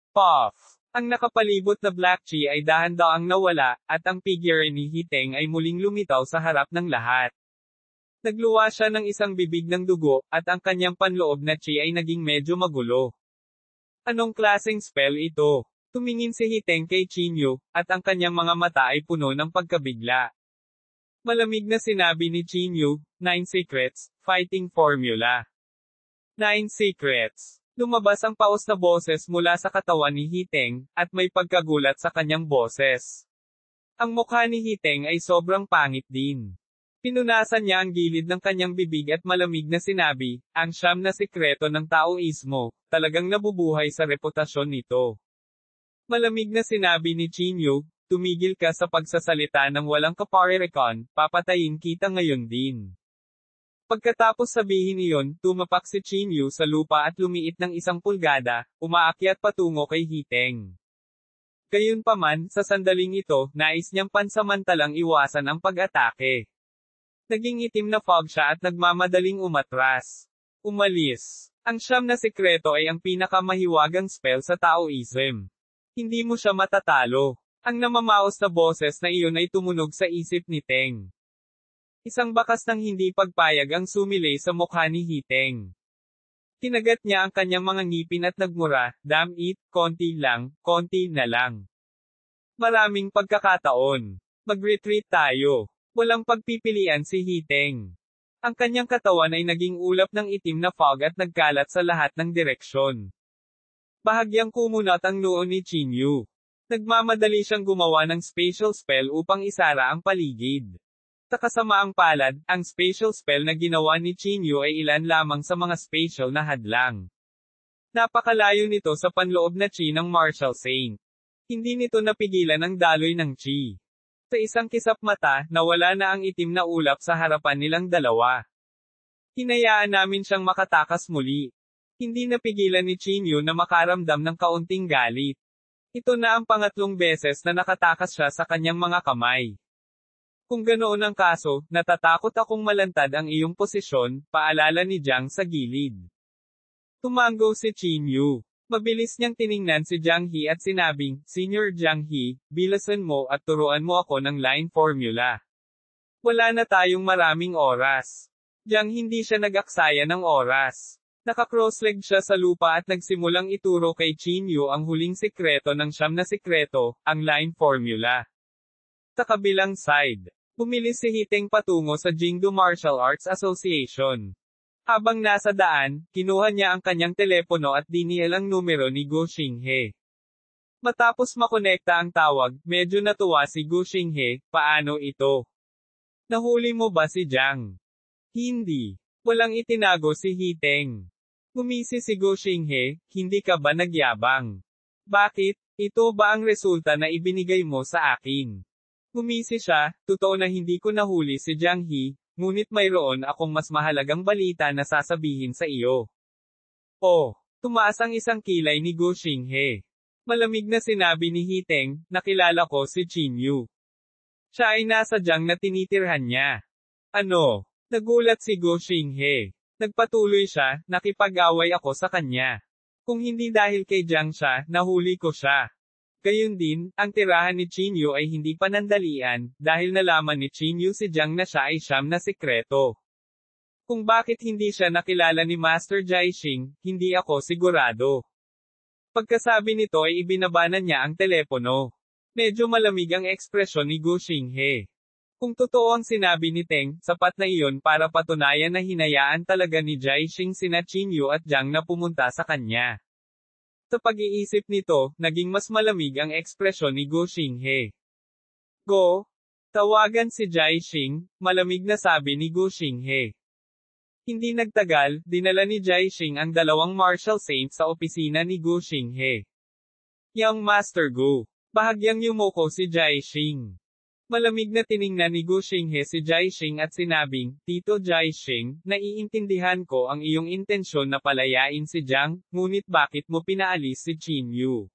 S1: Puff! Ang nakapalibot na black chi ay dahan-daang nawala, at ang figure ni Hiteng ay muling lumitaw sa harap ng lahat. Nagluwa siya ng isang bibig ng dugo, at ang kanyang panloob na chi ay naging medyo magulo. Anong klaseng spell ito? Tumingin si Hiteng kay Chinyu, at ang kanyang mga mata ay puno ng pagkabigla. Malamig na sinabi ni Chinyu, 9 Secrets, Fighting Formula. 9 Secrets. Lumabas ang paos na boses mula sa katawan ni Hiteng, at may pagkagulat sa kanyang boses. Ang mukha ni Hiteng ay sobrang pangit din. Pinunasan niya ang gilid ng kanyang bibig at malamig na sinabi, ang siyam na sikreto ng Taoismo, talagang nabubuhay sa reputasyon nito. Malamig na sinabi ni Chinyu, tumigil ka sa pagsasalita ng walang kaparerekan, papatayin kita ngayon din. Pagkatapos sabihin iyon, tumapak si Chinyu sa lupa at lumiit ng 1 pulgada, umaakyat patungo kay Hiteng. Gayunpaman, sa sandaling ito, nais niyang pansamantalang iwasan ang pag-atake. Naging itim na fog siya at nagmamadaling umatras. Umalis. Ang siyam na sikreto ay ang pinakamahiwagang spell sa Taoism. Hindi mo siya matatalo. Ang namamaos na boses na iyon ay tumunog sa isip ni Teng. Isang bakas ng hindi pagpayag ang sumilay sa mukha ni Hiteng. Kinagat niya ang kanyang mga ngipin at nagmura, damn it, konti na lang. Maraming pagkakataon. Mag-retreat tayo. Walang pagpipilian si Hiteng. Ang kanyang katawan ay naging ulap ng itim na fog at nagkalat sa lahat ng direksyon. Bahagyang kumunat ang noo ni Chinyu. Nagmamadali siyang gumawa ng spatial spell upang isara ang paligid. Sa kasamaang palad, ang spatial spell na ginawa ni Chinyu ay ilan lamang sa mga spatial na hadlang. Napakalayo nito sa panloob na chi ng martial saint. Hindi nito napigilan ang daloy ng chi. Sa isang kisap mata, nawala na ang itim na ulap sa harapan nilang dalawa. Hinayaan namin siyang makatakas muli. Hindi napigilan ni Chinyu na makaramdam ng kaunting galit. Ito na ang pangatlong beses na nakatakas siya sa kanyang mga kamay. Kung ganoon ang kaso, natatakot akong malantad ang iyong posisyon, paalala ni Jiang sa gilid. Tumango si Chinyu. Mabilis niyang tiningnan si Jiang He at sinabing, Senior Jiang He, bilasan mo at turuan mo ako ng line formula. Wala na tayong maraming oras. Jiang hindi siya nag-aksaya ng oras. Naka-cross-leg siya sa lupa at nagsimulang ituro kay Chinyu ang huling sikreto ng siyam na sikreto, ang line formula. Sa kabilang side, bumilis si Hiteng patungo sa Jingdu Martial Arts Association. Habang nasa daan, kinuha niya ang kanyang telepono at diniyal ang numero ni Gu Xinghe. Matapos makonekta ang tawag, medyo natuwa si Gu Xinghe, paano ito? Nahuli mo ba si Jiang? Hindi. Walang itinago si Hiteng. Ngumisi si Gu Xinghe, hindi ka ba nagyabang? Bakit? Ito ba ang resulta na ibinigay mo sa akin? Ngumisi siya, totoo na hindi ko nahuli si Jiang He, ngunit mayroon akong mas mahalagang balita na sasabihin sa iyo. Oh, tumaas ang isang kilay ni Gu Xinghe. Malamig na sinabi ni Hiteng, nakilala ko si Chinyu. Siya ay nasadyang na tinitirhan niya. Ano? Nagulat si Gu Xinghe. Nagpatuloy siya, nakipag-away ako sa kanya. Kung hindi dahil kay Jiang siya, nahuli ko siya. Gayun din, ang tirahan ni Chinyu ay hindi panandalian, dahil nalaman ni Chinyu si Jiang na siya ay siyam na sikreto. Kung bakit hindi siya nakilala ni Master Jiaxing, hindi ako sigurado. Pagkasabi nito ay ibinabanan niya ang telepono. Medyo malamig ang ekspresyon ni Gu Xinghe. Kung totoo ang sinabi ni Teng, sapat na iyon para patunayan na hinayaan talaga ni Jiaxing sina Chinyu at Jiang na pumunta sa kanya. Sa pag-iisip nito, naging mas malamig ang ekspresyon ni Gu Xinghe. Go! Tawagan si Jiaxing, malamig na sabi ni Gu Xinghe. Hindi nagtagal, dinala ni Jiaxing ang dalawang martial saints sa opisina ni Gu Xinghe. Young Master Gu. Bahagyang yumuko si Jiaxing. Malamig na tiningnan ni Gu Xinghe si Jiaxing at sinabing, Tito Jiaxing, naiintindihan ko ang iyong intensyon na palayain si Jiang, ngunit bakit mo pinaalis si Chinyu?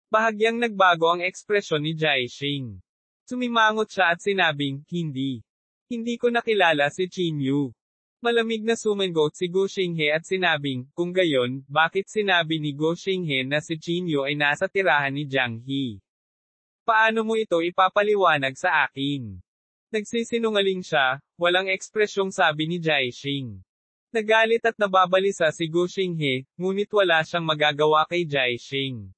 S1: Bahagyang nagbago ang ekspresyon ni Jiaxing. Sumimangot siya at sinabing, hindi. Hindi ko nakilala si Chinyu. Malamig na sumagot si Gu Xinghe at sinabing, kung gayon, bakit sinabi ni Gu Xinghe na si Chinyu ay nasa tirahan ni Jiang He? Paano mo ito ipapaliwanag sa akin? Nagsisinungaling siya, walang ekspresyong sabi ni Jiaxing. Nagalit at nababalisa si Gu Xinghe, ngunit wala siyang magagawa kay Jiaxing.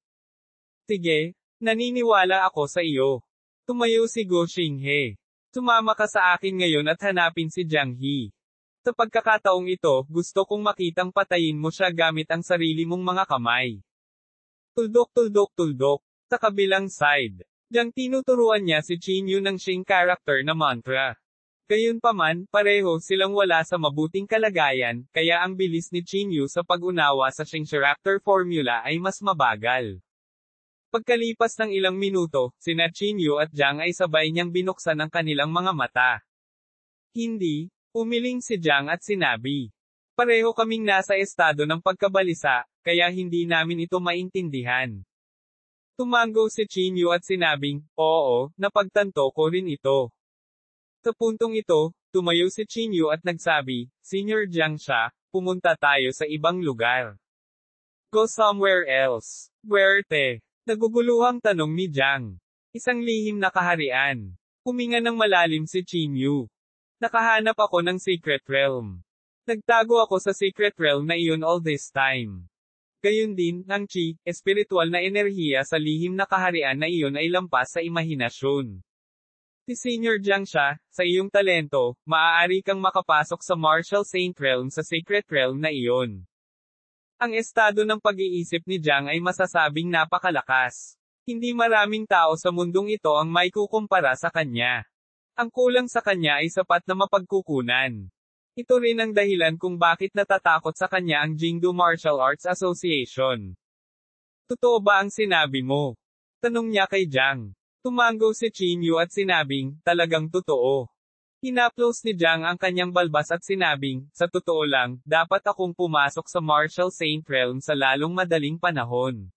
S1: Sige, naniniwala ako sa iyo. Tumayo si Gu Xinghe. Sumama ka sa akin ngayon at hanapin si Jiang He. Sa pagkakataong ito, gusto kong makitang patayin mo siya gamit ang sarili mong mga kamay. Tuldok. Sa kabilang side. Jiang tinuturuan niya si Chinyu ng Xing character na mantra. Gayunpaman, pareho silang wala sa mabuting kalagayan, kaya ang bilis ni Chinyu sa pag-unawa sa Shinxeraptor formula ay mas mabagal. Pagkalipas ng ilang minuto, sina Chinyu at Jiang ay sabay niyang binuksan ang kanilang mga mata. Hindi, umiling si Jiang at sinabi. Pareho kaming nasa estado ng pagkabalisa, kaya hindi namin ito maintindihan. Tumango si Chinyu at sinabing, oo, napagtanto ko rin ito. Sa puntong ito, tumayo si Chinyu at nagsabi, Senior Jiang siya, pumunta tayo sa ibang lugar. Go somewhere else. Where te? Naguguluhang tanong ni Jiang. Isang lihim na kaharian. Huminga ng malalim si Chinyu. Nakahanap ako ng secret realm. Nagtago ako sa secret realm na iyon all this time. Gayun din, ang chi, espiritual na enerhiya sa lihim na kaharian na iyon ay lampas sa imahinasyon. Si Senior Jiang siya, sa iyong talento, maaari kang makapasok sa Martial Saint Realm sa Secret Realm na iyon. Ang estado ng pag-iisip ni Jiang ay masasabing napakalakas. Hindi maraming tao sa mundong ito ang may kukumpara sa kanya. Ang kulang sa kanya ay sapat na mapagkukunan. Ito rin ang dahilan kung bakit natatakot sa kanya ang Jingdo Martial Arts Association. Totoo ba ang sinabi mo? Tanong niya kay Jiang. Tumango si Chinyu at sinabing, talagang totoo. Hinaplos ni Jiang ang kanyang balbas at sinabing, sa totoo lang, dapat akong pumasok sa Martial Saint Realm sa lalong madaling panahon.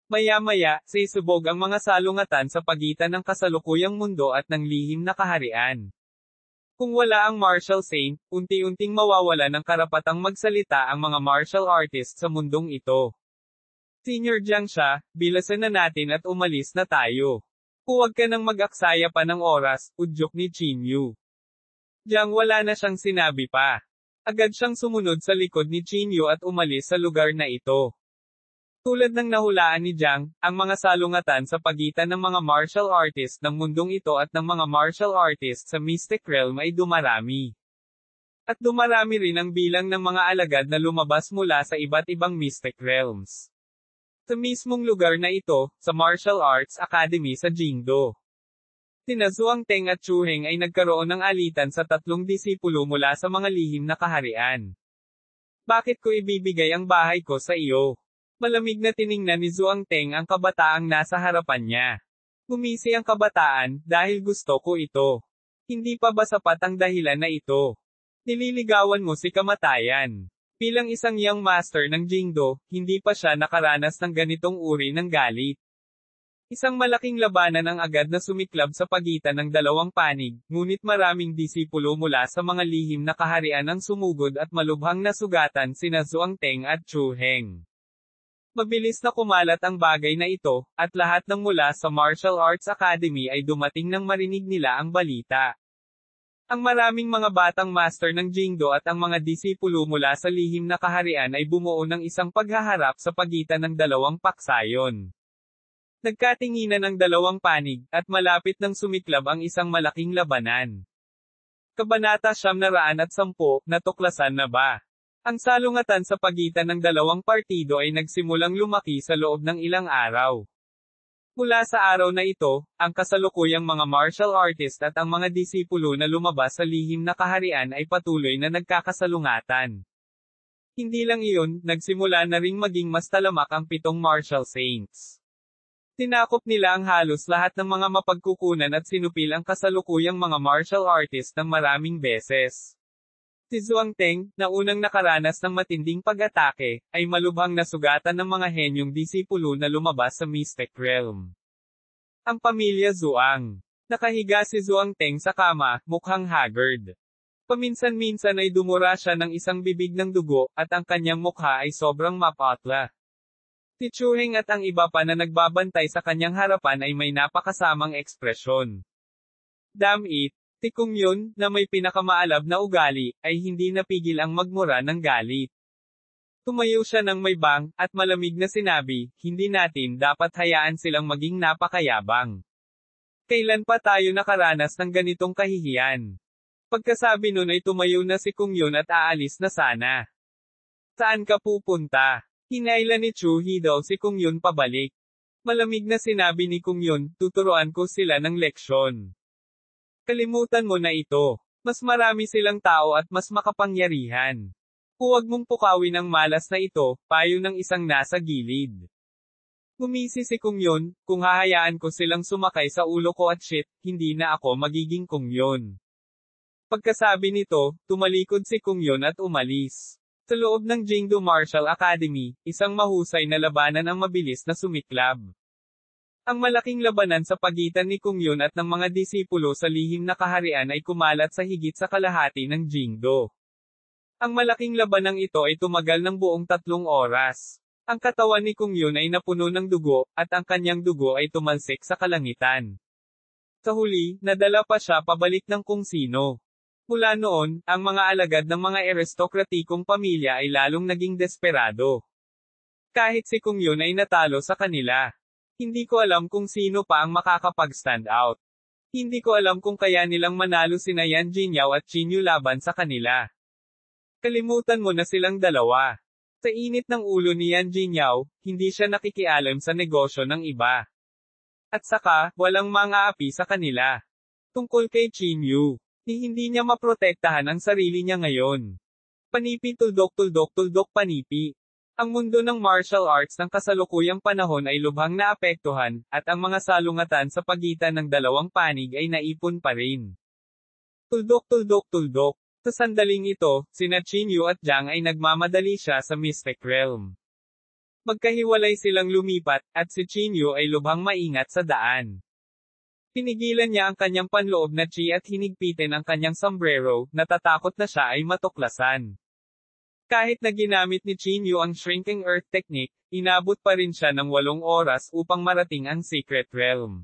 S1: Maya-maya, sisubog ang mga salungatan sa pagitan ng kasalukuyang mundo at ng lihim na kaharian. Kung wala ang Martial Saint, unti-unting mawawala ng karapatang magsalita ang mga martial artists sa mundong ito. Senior Jiang siya, bilasan na natin at umalis na tayo. Huwag ka nang mag-aksaya pa ng oras, udyok ni Chinyu. Jiang wala na siyang sinabi pa. Agad siyang sumunod sa likod ni Chinyu at umalis sa lugar na ito. Tulad ng nahulaan ni Jiang, ang mga salungatan sa pagitan ng mga martial artists ng mundong ito at ng mga martial artists sa Mystic Realm ay dumarami. At dumarami rin ang bilang ng mga alagad na lumabas mula sa iba't ibang Mystic Realms. Sa mismong lugar na ito, sa Martial Arts Academy sa Jingdo. Sina Zhuang Teng at Chu Heng ay nagkaroon ng alitan sa tatlong disipulo mula sa mga lihim na kaharian. Bakit ko ibibigay ang bahay ko sa iyo? Malamig na tiningnan ni Zhuang Teng ang kabataang nasa harapan niya. Ngumisi ang kabataan, dahil gusto ko ito. Hindi pa ba sapat ang dahilan na ito? Nililigawan mo si kamatayan. Bilang isang young master ng Jingdo, hindi pa siya nakaranas ng ganitong uri ng galit. Isang malaking labanan ang agad na sumiklab sa pagitan ng dalawang panig, ngunit maraming disipulo mula sa mga lihim na kaharian ang sumugod at malubhang nasugatan sina Zhuang Teng at Chu Heng. Mabilis na kumalat ang bagay na ito, at lahat ng mula sa Martial Arts Academy ay dumating nang marinig nila ang balita. Ang maraming mga batang master ng Jingdo at ang mga disipulo mula sa lihim na kaharian ay bumuo ng isang paghaharap sa pagitan ng dalawang paksayon. Nagkatinginan ang dalawang panig, at malapit nang sumiklab ang isang malaking labanan. Kabanata 910, natuklasan na ba? Ang salungatan sa pagitan ng dalawang partido ay nagsimulang lumaki sa loob ng ilang araw. Mula sa araw na ito, ang kasalukuyang mga martial artist at ang mga disipulo na lumabas sa lihim na kaharian ay patuloy na nagkakasalungatan. Hindi lang iyon, nagsimula na ring maging mas talamak ang 7 martial saints. Tinakop nila ang halos lahat ng mga mapagkukunan at sinupil ang kasalukuyang mga martial artist ng maraming beses. Si Zhuang Teng, na unang nakaranas ng matinding pag-atake, ay malubhang nasugatan ng mga henyong disipulo na lumabas sa Mystic Realm. Ang pamilya Zhuang. Nakahiga si Zhuang Teng sa kama, mukhang haggard. Paminsan-minsan ay dumura siya ng isang bibig ng dugo, at ang kanyang mukha ay sobrang mapatla. Si Chu Heng at ang iba pa na nagbabantay sa kanyang harapan ay may napakasamang ekspresyon. Damn it! Si Kung Yun, na may pinakamaalab na ugali, ay hindi napigil ang magmura ng galit. Tumayo siya ng may bang, at malamig na sinabi, hindi natin dapat hayaan silang maging napakayabang. Kailan pa tayo nakaranas ng ganitong kahihiyan? Pagkasabi nun ay tumayo na si Kung Yun at aalis na sana. Saan ka pupunta? Hinailan ni Chu Hee daw si Kung Yun pabalik. Malamig na sinabi ni Kung Yun, tuturuan ko sila ng leksyon. Kalimutan mo na ito. Mas marami silang tao at mas makapangyarihan. Huwag mong pukawin ang malas na ito, payo ng isang nasa gilid. Ngumisi si Kung Yun, kung hahayaan ko silang sumakay sa ulo ko at shit, hindi na ako magiging Kung Yun. Pagkasabi nito, tumalikod si Kung Yun at umalis. Sa loob ng Jingdo Martial Academy, isang mahusay na labanan ang mabilis na sumiklab. Ang malaking labanan sa pagitan ni Kung Yun at ng mga disipulo sa lihim na kaharian ay kumalat sa higit sa kalahati ng Jingdo. Ang malaking labanang ito ay tumagal ng buong 3 oras. Ang katawan ni Kung Yun ay napuno ng dugo, at ang kanyang dugo ay tumalsik sa kalangitan. Sa huli, nadala pa siya pabalik ng kung sino. Mula noon, ang mga alagad ng mga aristokratikong pamilya ay lalong naging desperado. Kahit si Kung Yun ay natalo sa kanila. Hindi ko alam kung sino pa ang makakapag-stand out. Hindi ko alam kung kaya nilang manalo sina Yan Jingyao at Qin Yu laban sa kanila. Kalimutan mo na silang dalawa. Sa init ng ulo ni Yan Jingyao, hindi siya nakikialam sa negosyo ng iba. At saka, walang mga api sa kanila. Tungkol kay Qin Yu, hindi niya maprotektahan ang sarili niya ngayon. Panipi tuldok panipi. Ang mundo ng martial arts ng kasalukuyang panahon ay lubhang naapektuhan, at ang mga salungatan sa pagitan ng dalawang panig ay naipon pa rin. Tuldok. Sa sandaling ito, sina Qin Yu at Jiang ay nagmamadali siya sa Mystic Realm. Magkahiwalay silang lumipat, at si Qin Yu ay lubhang maingat sa daan. Pinigilan niya ang kanyang panloob na chi at hinigpitin ang kanyang sombrero, natatakot na siya ay matuklasan. Kahit na ginamit ni Qin Yu ang Shrinking Earth Technique, inabot pa rin siya ng 8 oras upang marating ang Secret Realm.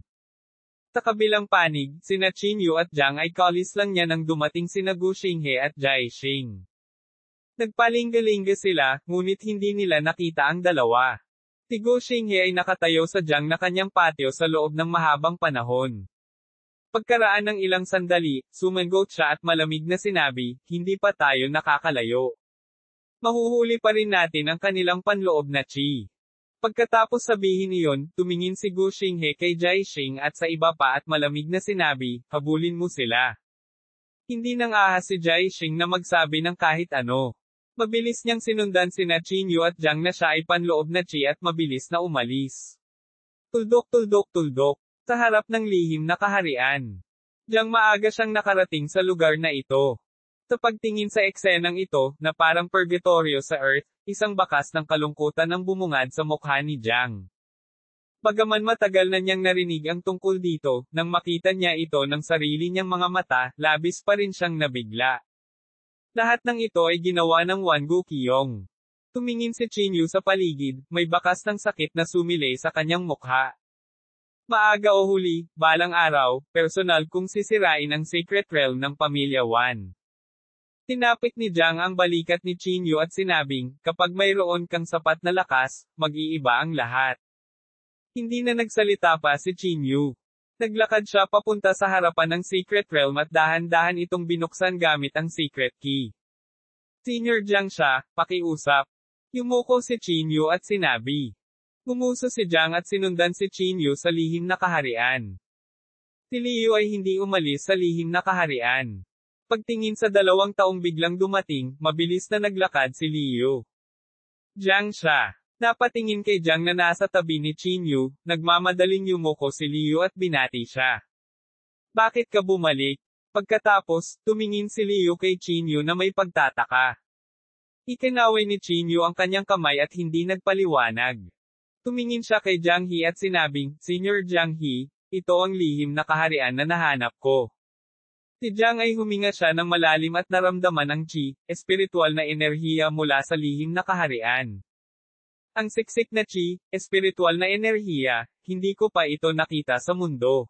S1: Sa kabilang panig, sina Qin Yu at Jiang ay kalis lang niya nang dumating sina Gu Xinghe at Jai Xing. Nagpalingga-lingga sila, ngunit hindi nila nakita ang dalawa. Si Gu Xinghe ay nakatayo sa Jiang na kanyang patio sa loob ng mahabang panahon. Pagkaraan ng ilang sandali, sumagot siya at malamig na sinabi, hindi pa tayo nakakalayo. Mahuhuli pa rin natin ang kanilang panloob na chi. Pagkatapos sabihin iyon, tumingin si Gu Xinghe kay Jai Xing at sa iba pa at malamig na sinabi, habulin mo sila. Hindi nang ahas si Jai Xing na magsabi ng kahit ano. Mabilis niyang sinundan sina Qin Yu at Jiang na siya ay panloob na chi at mabilis na umalis. Tuldok. Sa harap ng lihim na kaharian. Jiang maaga siyang nakarating sa lugar na ito. Sa pagtingin sa eksenang ito, na parang purgatorio sa Earth, isang bakas ng kalungkutan ang bumungad sa mukha ni Jiang. Bagaman matagal na niyang narinig ang tungkol dito, nang makita niya ito ng sarili niyang mga mata, labis pa rin siyang nabigla. Lahat ng ito ay ginawa ng Wangu Qiyong. Tumingin si Qin Yu sa paligid, may bakas ng sakit na sumilay sa kanyang mukha. Maaga o huli, balang araw, personal kong sisirain ang Secret Realm ng Pamilya Wan. Tinapik ni Jiang ang balikat ni Qin Yu at sinabing, kapag mayroon kang sapat na lakas, mag-iiba ang lahat. Hindi na nagsalita pa si Qin Yu. Naglakad siya papunta sa harapan ng Secret Realm at dahan-dahan itong binuksan gamit ang secret key. Senior Jiang siya, pakiusap. Yumuko si Qin Yu at sinabi. Gumuso si Jiang at sinundan si Qin Yu sa lihim na kaharian. Si Liu ay hindi umalis sa lihim na kaharian. Pagtingin sa 2 taong biglang dumating, mabilis na naglakad si Liu. Jiang siya. Napatingin kay Jiang na nasa tabi ni Qin Yu, nagmamadaling yumuko si Liu at binati siya. Bakit ka bumalik? Pagkatapos, tumingin si Liu kay Qin Yu na may pagtataka. Ikinaway ni Qin Yu ang kanyang kamay at hindi nagpaliwanag. Tumingin siya kay Jiang He at sinabing, Senior Jiang He, ito ang lihim na kaharian na nahanap ko. Si Jiang ay huminga siya ng malalim at naramdaman ang chi, espiritual na enerhiya mula sa lihim na kaharian. Ang siksik na chi, espiritual na enerhiya, hindi ko pa ito nakita sa mundo.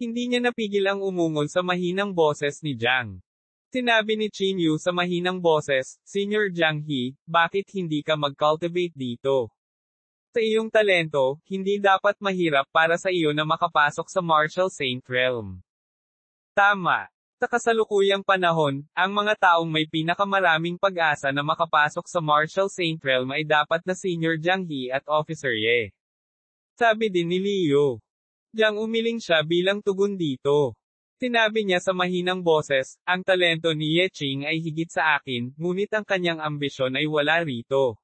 S1: Hindi niya napigil ang umungol sa mahinang boses ni Jiang. Sinabi ni Qin Yu sa mahinang boses, Senior Jiang He, bakit hindi ka mag-cultivate dito? Sa iyong talento, hindi dapat mahirap para sa iyo na makapasok sa Martial Saint Realm. Tama. Sa kasalukuyang panahon, ang mga taong may pinakamaraming pag-asa na makapasok sa Martial Saint Realm ay dapat na Senior Jiang He at Officer Ye. Sabi din ni Liu. Jiang umiling siya bilang tugon dito. Sinabi niya sa mahinang boses, ang talento ni Ye Qing ay higit sa akin, ngunit ang kanyang ambisyon ay wala rito.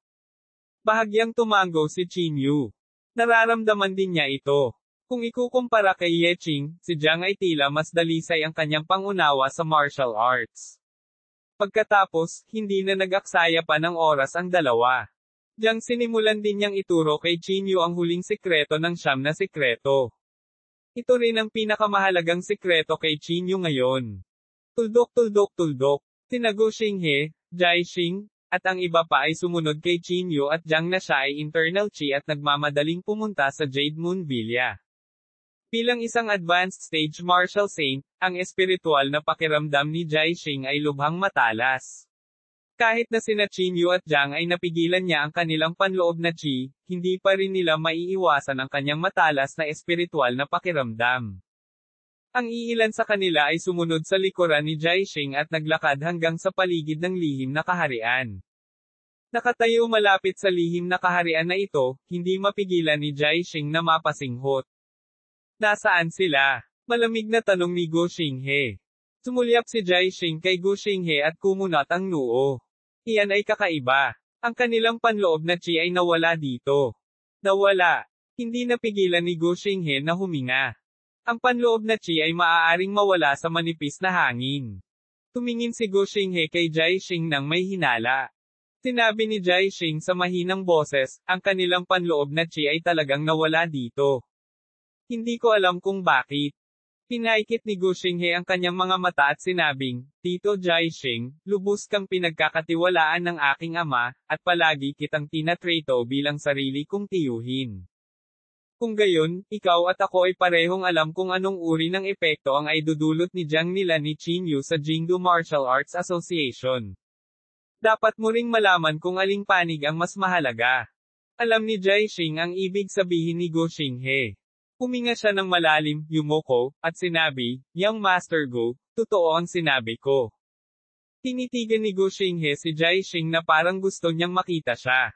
S1: Bahagyang tumango si Qin Yu. Nararamdaman din niya ito. Kung ikukumpara kay Ye Qing, si Jiang ay tila mas dalisay ang kanyang pangunawa sa martial arts. Pagkatapos, hindi na nag-aksaya pa ng oras ang dalawa. Jiang sinimulan din niyang ituro kay Qin Yu ang huling sikreto ng 9 na sikreto. Ito rin ang pinakamahalagang sikreto kay Qin Yu ngayon. Tuldok. Sina Gu Xinghe, Jai Xing, at ang iba pa ay sumunod kay Qin Yu at Jiang na siya ay internal chi at nagmamadaling pumunta sa Jade Moon Villa. Bilang isang advanced stage martial saint, ang espiritual na pakiramdam ni Jai Xing ay lubhang matalas. Kahit na sina Qin Yu at Jiang ay napigilan niya ang kanilang panloob na chi, hindi pa rin nila maiiwasan ang kanyang matalas na espiritual na pakiramdam. Ang iilan sa kanila ay sumunod sa likuran ni Jai Xing at naglakad hanggang sa paligid ng lihim na kaharian. Nakatayo malapit sa lihim na kaharian na ito, hindi mapigilan ni Jai Xing na mapasinghot. Nasaan sila? Malamig na tanong ni Gu Xinghe. Sumulyap si Jai Xing kay Gu Xinghe at kumunat ang noo. Iyan ay kakaiba. Ang kanilang panloob na chi ay nawala dito. Nawala. Hindi napigilan ni Gu Xinghe na huminga. Ang panloob na chi ay maaaring mawala sa manipis na hangin. Tumingin si Gu Xinghe kay Jai Xing nang may hinala. Sinabi ni Jai Xing sa mahinang boses, ang kanilang panloob na chi ay talagang nawala dito. Hindi ko alam kung bakit. Pinaikit ni Gu Xinghe ang kanyang mga mata at sinabing, Tito Jai Xing, lubos kang pinagkakatiwalaan ng aking ama, at palagi kitang tinatrato bilang sarili kong tiyuhin. Kung gayon, ikaw at ako ay parehong alam kung anong uri ng epekto ang ay dudulot ni Jiang nila ni Qin Yu sa Jingdu Martial Arts Association. Dapat mo ring malaman kung aling panig ang mas mahalaga. Alam ni Jai Xing ang ibig sabihin ni Gu Xinghe. Huminga siya ng malalim, yumoko, at sinabi, Young Master Gu, totoo ang sinabi ko. Tinitigan ni Gu Xinghe si Jai Xing na parang gusto niyang makita siya.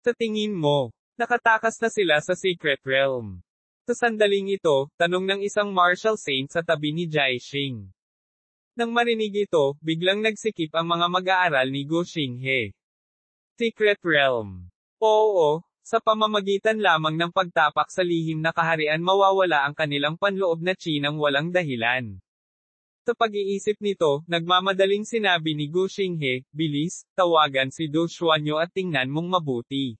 S1: Sa tingin mo, nakatakas na sila sa Secret Realm. Sa sandaling ito, tanong ng isang martial saint sa tabi ni Jai Xing. Nang marinig ito, biglang nagsikip ang mga mag-aaral ni Gu Xinghe. Secret Realm. Oo. Sa pamamagitan lamang ng pagtapak sa lihim na kaharian mawawala ang kanilang panloob na chi nang walang dahilan. Sa pag-iisip nito, nagmamadaling sinabi ni Gu Xinghe, bilis, tawagan si Du Xuanyo at tingnan mong mabuti.